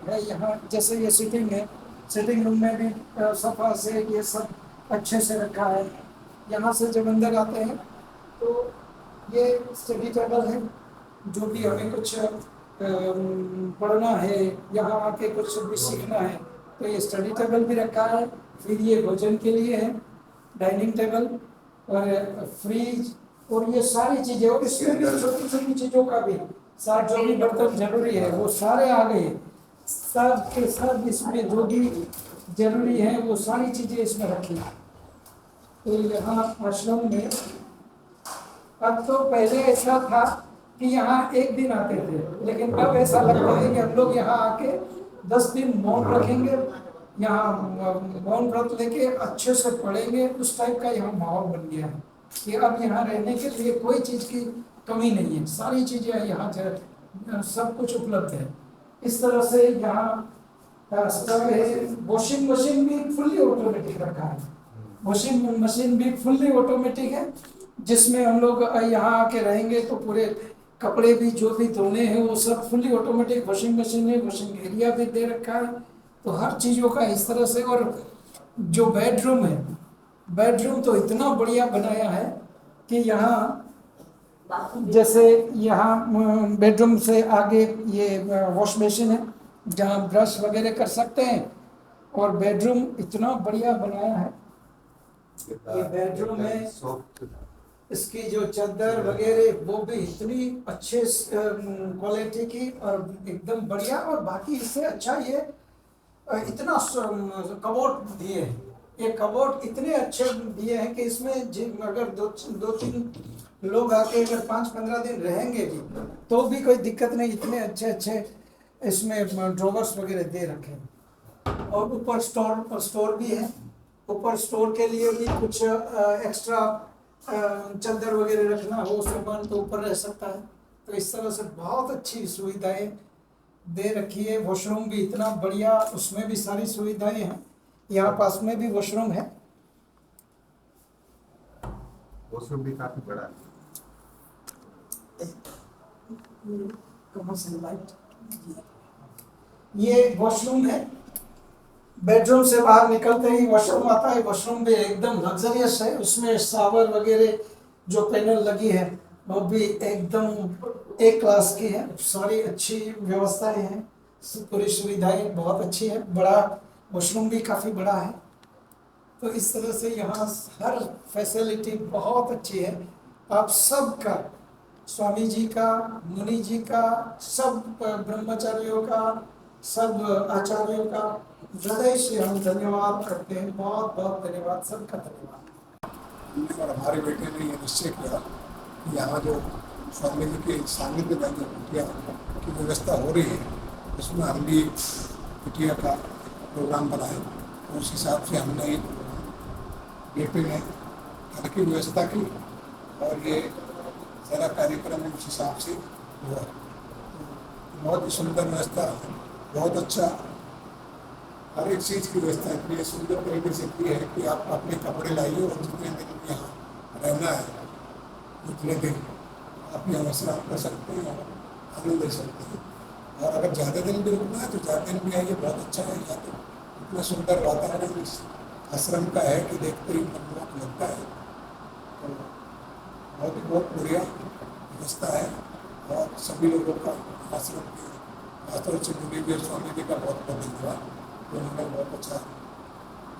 S6: है यहाँ। जैसे ये सिटिंग है, सिटिंग रूम में भी सफा से ये सब अच्छे से रखा है। यहाँ से जब अंदर आते हैं तो ये स्टडी टेबल है, जो भी हमें कुछ पढ़ना है, यहाँ आके कुछ भी सीखना है तो ये स्टडी टेबल भी रखा है। फिर ये भोजन के लिए है डाइनिंग टेबल, और फ्रिज और ये सारी चीजें, और इसमें भी छोटी छोटी चीजों का भी साथ जो भी बर्तन जरूरी है वो सारे आ गए, सब के सब इसमें जो भी जरूरी है वो सारी चीजें इसमें रखी। तो यहाँ आश्रम में अब तो पहले ऐसा था कि यहाँ एक दिन आते थे, लेकिन अब ऐसा लगता है कि हम लोग यहाँ आके 10 दिन मौन रखेंगे, यहाँ मौन व्रत लेके अच्छे से पढ़ेंगे। उस टाइप का यहाँ माहौल बन गया है कि अब यहाँ रहने के लिए कोई चीज़ की कमी नहीं है, सारी चीज़ें यहाँ सब कुछ उपलब्ध है। इस तरह से यहाँ वॉशिंग मशीन भी फुल्ली ऑटोमेटिक रखा है, वॉशिंग मशीन भी फुल्ली ऑटोमेटिक है, जिसमें हम लोग यहाँ आके रहेंगे तो पूरे कपड़े भी जो भी धोने हैं वो सब फुल्ली ऑटोमेटिक वॉशिंग मशीन है, वॉशिंग एरिया भी दे रखा है। तो हर चीज़ों का इस तरह से। और जो बेडरूम है, बेडरूम तो इतना बढ़िया बनाया है कि यहाँ जैसे यहाँ बेडरूम से आगे ये वॉश बेसिन है जहाँ ब्रश वगैरह कर सकते हैं, और बेडरूम इतना बढ़िया बनाया है। ये बेडरूम है, इसकी जो चादर वगैरह वो भी इतनी अच्छे क्वालिटी की और एकदम बढ़िया। और बाकी इससे अच्छा ये इतना कबोर्ड दिए हैं, ये कबोर्ड इतने अच्छे दिए हैं कि इसमें अगर दो तीन लोग आके अगर 5-15 दिन रहेंगे भी तो भी कोई दिक्कत नहीं, इतने अच्छे अच्छे इसमें ड्रॉवर्स वगैरह दे रखे हैं। और ऊपर स्टोर भी है, ऊपर स्टोर के लिए भी कुछ एक्स्ट्रा चादर वगैरह रखना हो सामान तो ऊपर रह सकता है। तो इस तरह से बहुत अच्छी सुविधाएं दे रखी है। वॉशरूम भी इतना बढ़िया, उसमें भी सारी सुविधाएं हैं। यहाँ पास में भी वॉशरूम है,
S8: वॉशरूम भी काफी बड़ा है।
S6: कहाँ से लाइट, ये वॉशरूम है। बेडरूम से बाहर निकलते ही वॉशरूम आता है, वॉशरूम भी एकदम लग्जरियस है, उसमें शावर वगैरह जो पैनल लगी है वो भी एकदम एक क्लास की है, सारी अच्छी व्यवस्थाएं हैं, पूरी सुविधाएं बहुत अच्छी है। बड़ा वॉशरूम भी काफ़ी बड़ा है। तो इस तरह से यहाँ हर फैसिलिटी बहुत अच्छी है। आप सबका, स्वामी जी का, मुनि जी का, सब ब्रह्मचारियों का, सब आचार्यों का हृदय से हम धन्यवाद करते हैं। बहुत बहुत धन्यवाद, सबका धन्यवाद।
S8: और हमारे बेटे ने ये निश्चय किया कि यहाँ जो स्वामी जी के सानिध्य में जो कुटिया की व्यवस्था हो रही है उसमें हम भी कुटिया का प्रोग्राम बनाए। तो उस हिसाब से हमने बेटे ने घर की व्यवस्था की और ये सारा कार्यक्रम उस हिसाब से हुआ। तो बहुत ही सुंदर व्यवस्था, बहुत अच्छा, हर एक चीज़ की व्यवस्था इतनी सुंदर तरीके से की है कि आप अपने कपड़े लाइए और जितने दिन यहाँ रहना है उतने दिन आप यहाँ विश्राम कर सकते हैं और आनंद ले सकते हैं। और अगर ज़्यादा दिन भी रुकना है तो ज़्यादा दिन भी आइए, बहुत अच्छा है। यहाँ तो इतना सुंदर वातावरण इस आश्रम का है कि देखते ही मन बहुत लगता है। तो बहुत बढ़िया व्यवस्था है और सभी लोगों का आश्रम के खासतौर से मुनि स्वामी जी का बहुत बहुत धन्यवाद। उन्होंने बहुत अच्छा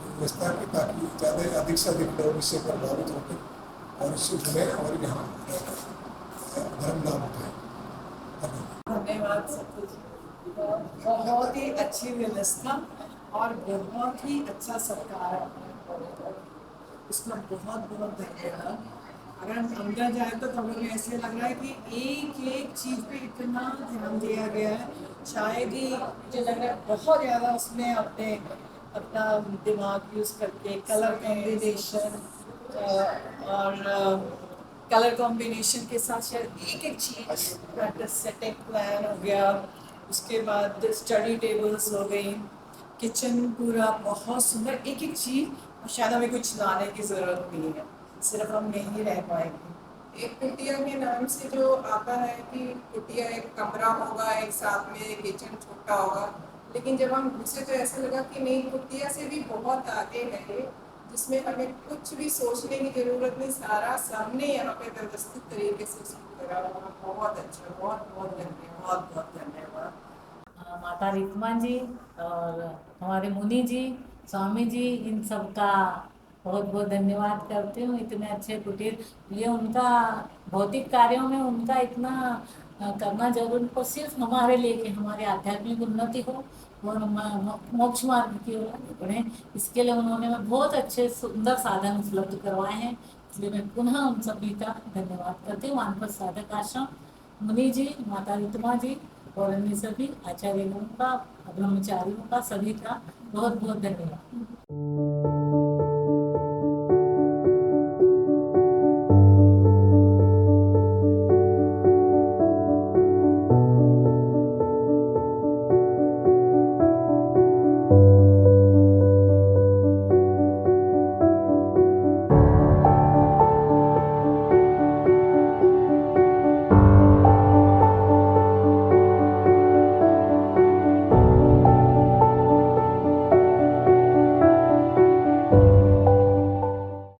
S8: व्यवस्था की ताकि ज़्यादा अधिक से अधिक लोग इससे प्रभावित होकर और इससे जुड़े और यहाँ धर्म लाभ उठाए।
S9: धन्यवाद सतगुरु, बहुत ही अच्छी व्यवस्था और बहुत ही अच्छा सत्कार, इसका बहुत बहुत धन्यवाद। अगर हम अंदर जाए तो हमें ऐसे लग रहा है कि एक एक चीज़ पे इतना ध्यान दिया गया है, शायद ही मुझे लग रहा है बहुत ज़्यादा उसमें अपना दिमाग यूज़ करके कलर कॉम्बिनेशन और कलर कॉम्बिनेशन के साथ शायद एक एक चीज़, सेटिंग प्लान हो गया, उसके बाद स्टडी टेबल्स हो गई, किचन पूरा बहुत सुंदर, एक एक चीज़। और शायद हमें कुछ लाने की ज़रूरत नहीं है, सिर्फ हम यहीं रह पाएंगे।
S10: एक कुटिया के नाम से जो आता है कि कुटिया एक कमरा होगा, एक साथ में एक किचन छोटा होगा, लेकिन जब हम घुसे तो ऐसा लगा कि नहीं, कुटिया से भी बहुत आगे है, जिसमें हमें कुछ भी सोचने की जरूरत नहीं, सारा सामने यहाँ पे व्यवस्थित तरीके से उसको करा हुआ। बहुत अच्छा, बहुत बहुत धन्यवाद,
S9: बहुत बहुत धन्यवाद।
S11: माता रिकमा जी और हमारे मुनि जी, स्वामी जी, इन सब का बहुत बहुत धन्यवाद करती हूँ इतने अच्छे कुटीर। ये उनका भौतिक कार्यों में उनका इतना करना जरूरी को सिर्फ हमारे लिए कि हमारे आध्यात्मिक उन्नति हो और मोक्ष मार्ग की ओर आगे बढ़े, इसके लिए उन्होंने बहुत अच्छे सुंदर साधन उपलब्ध करवाए हैं। इसलिए मैं पुनः उन सभी का धन्यवाद करती हूँ। वानप्रस्थ साधक आश्रम, मुनि जी, माता रितमा जी और अन्य सभी आचार्यों का, ब्रह्मचारियों का, सभी का बहुत बहुत धन्यवाद।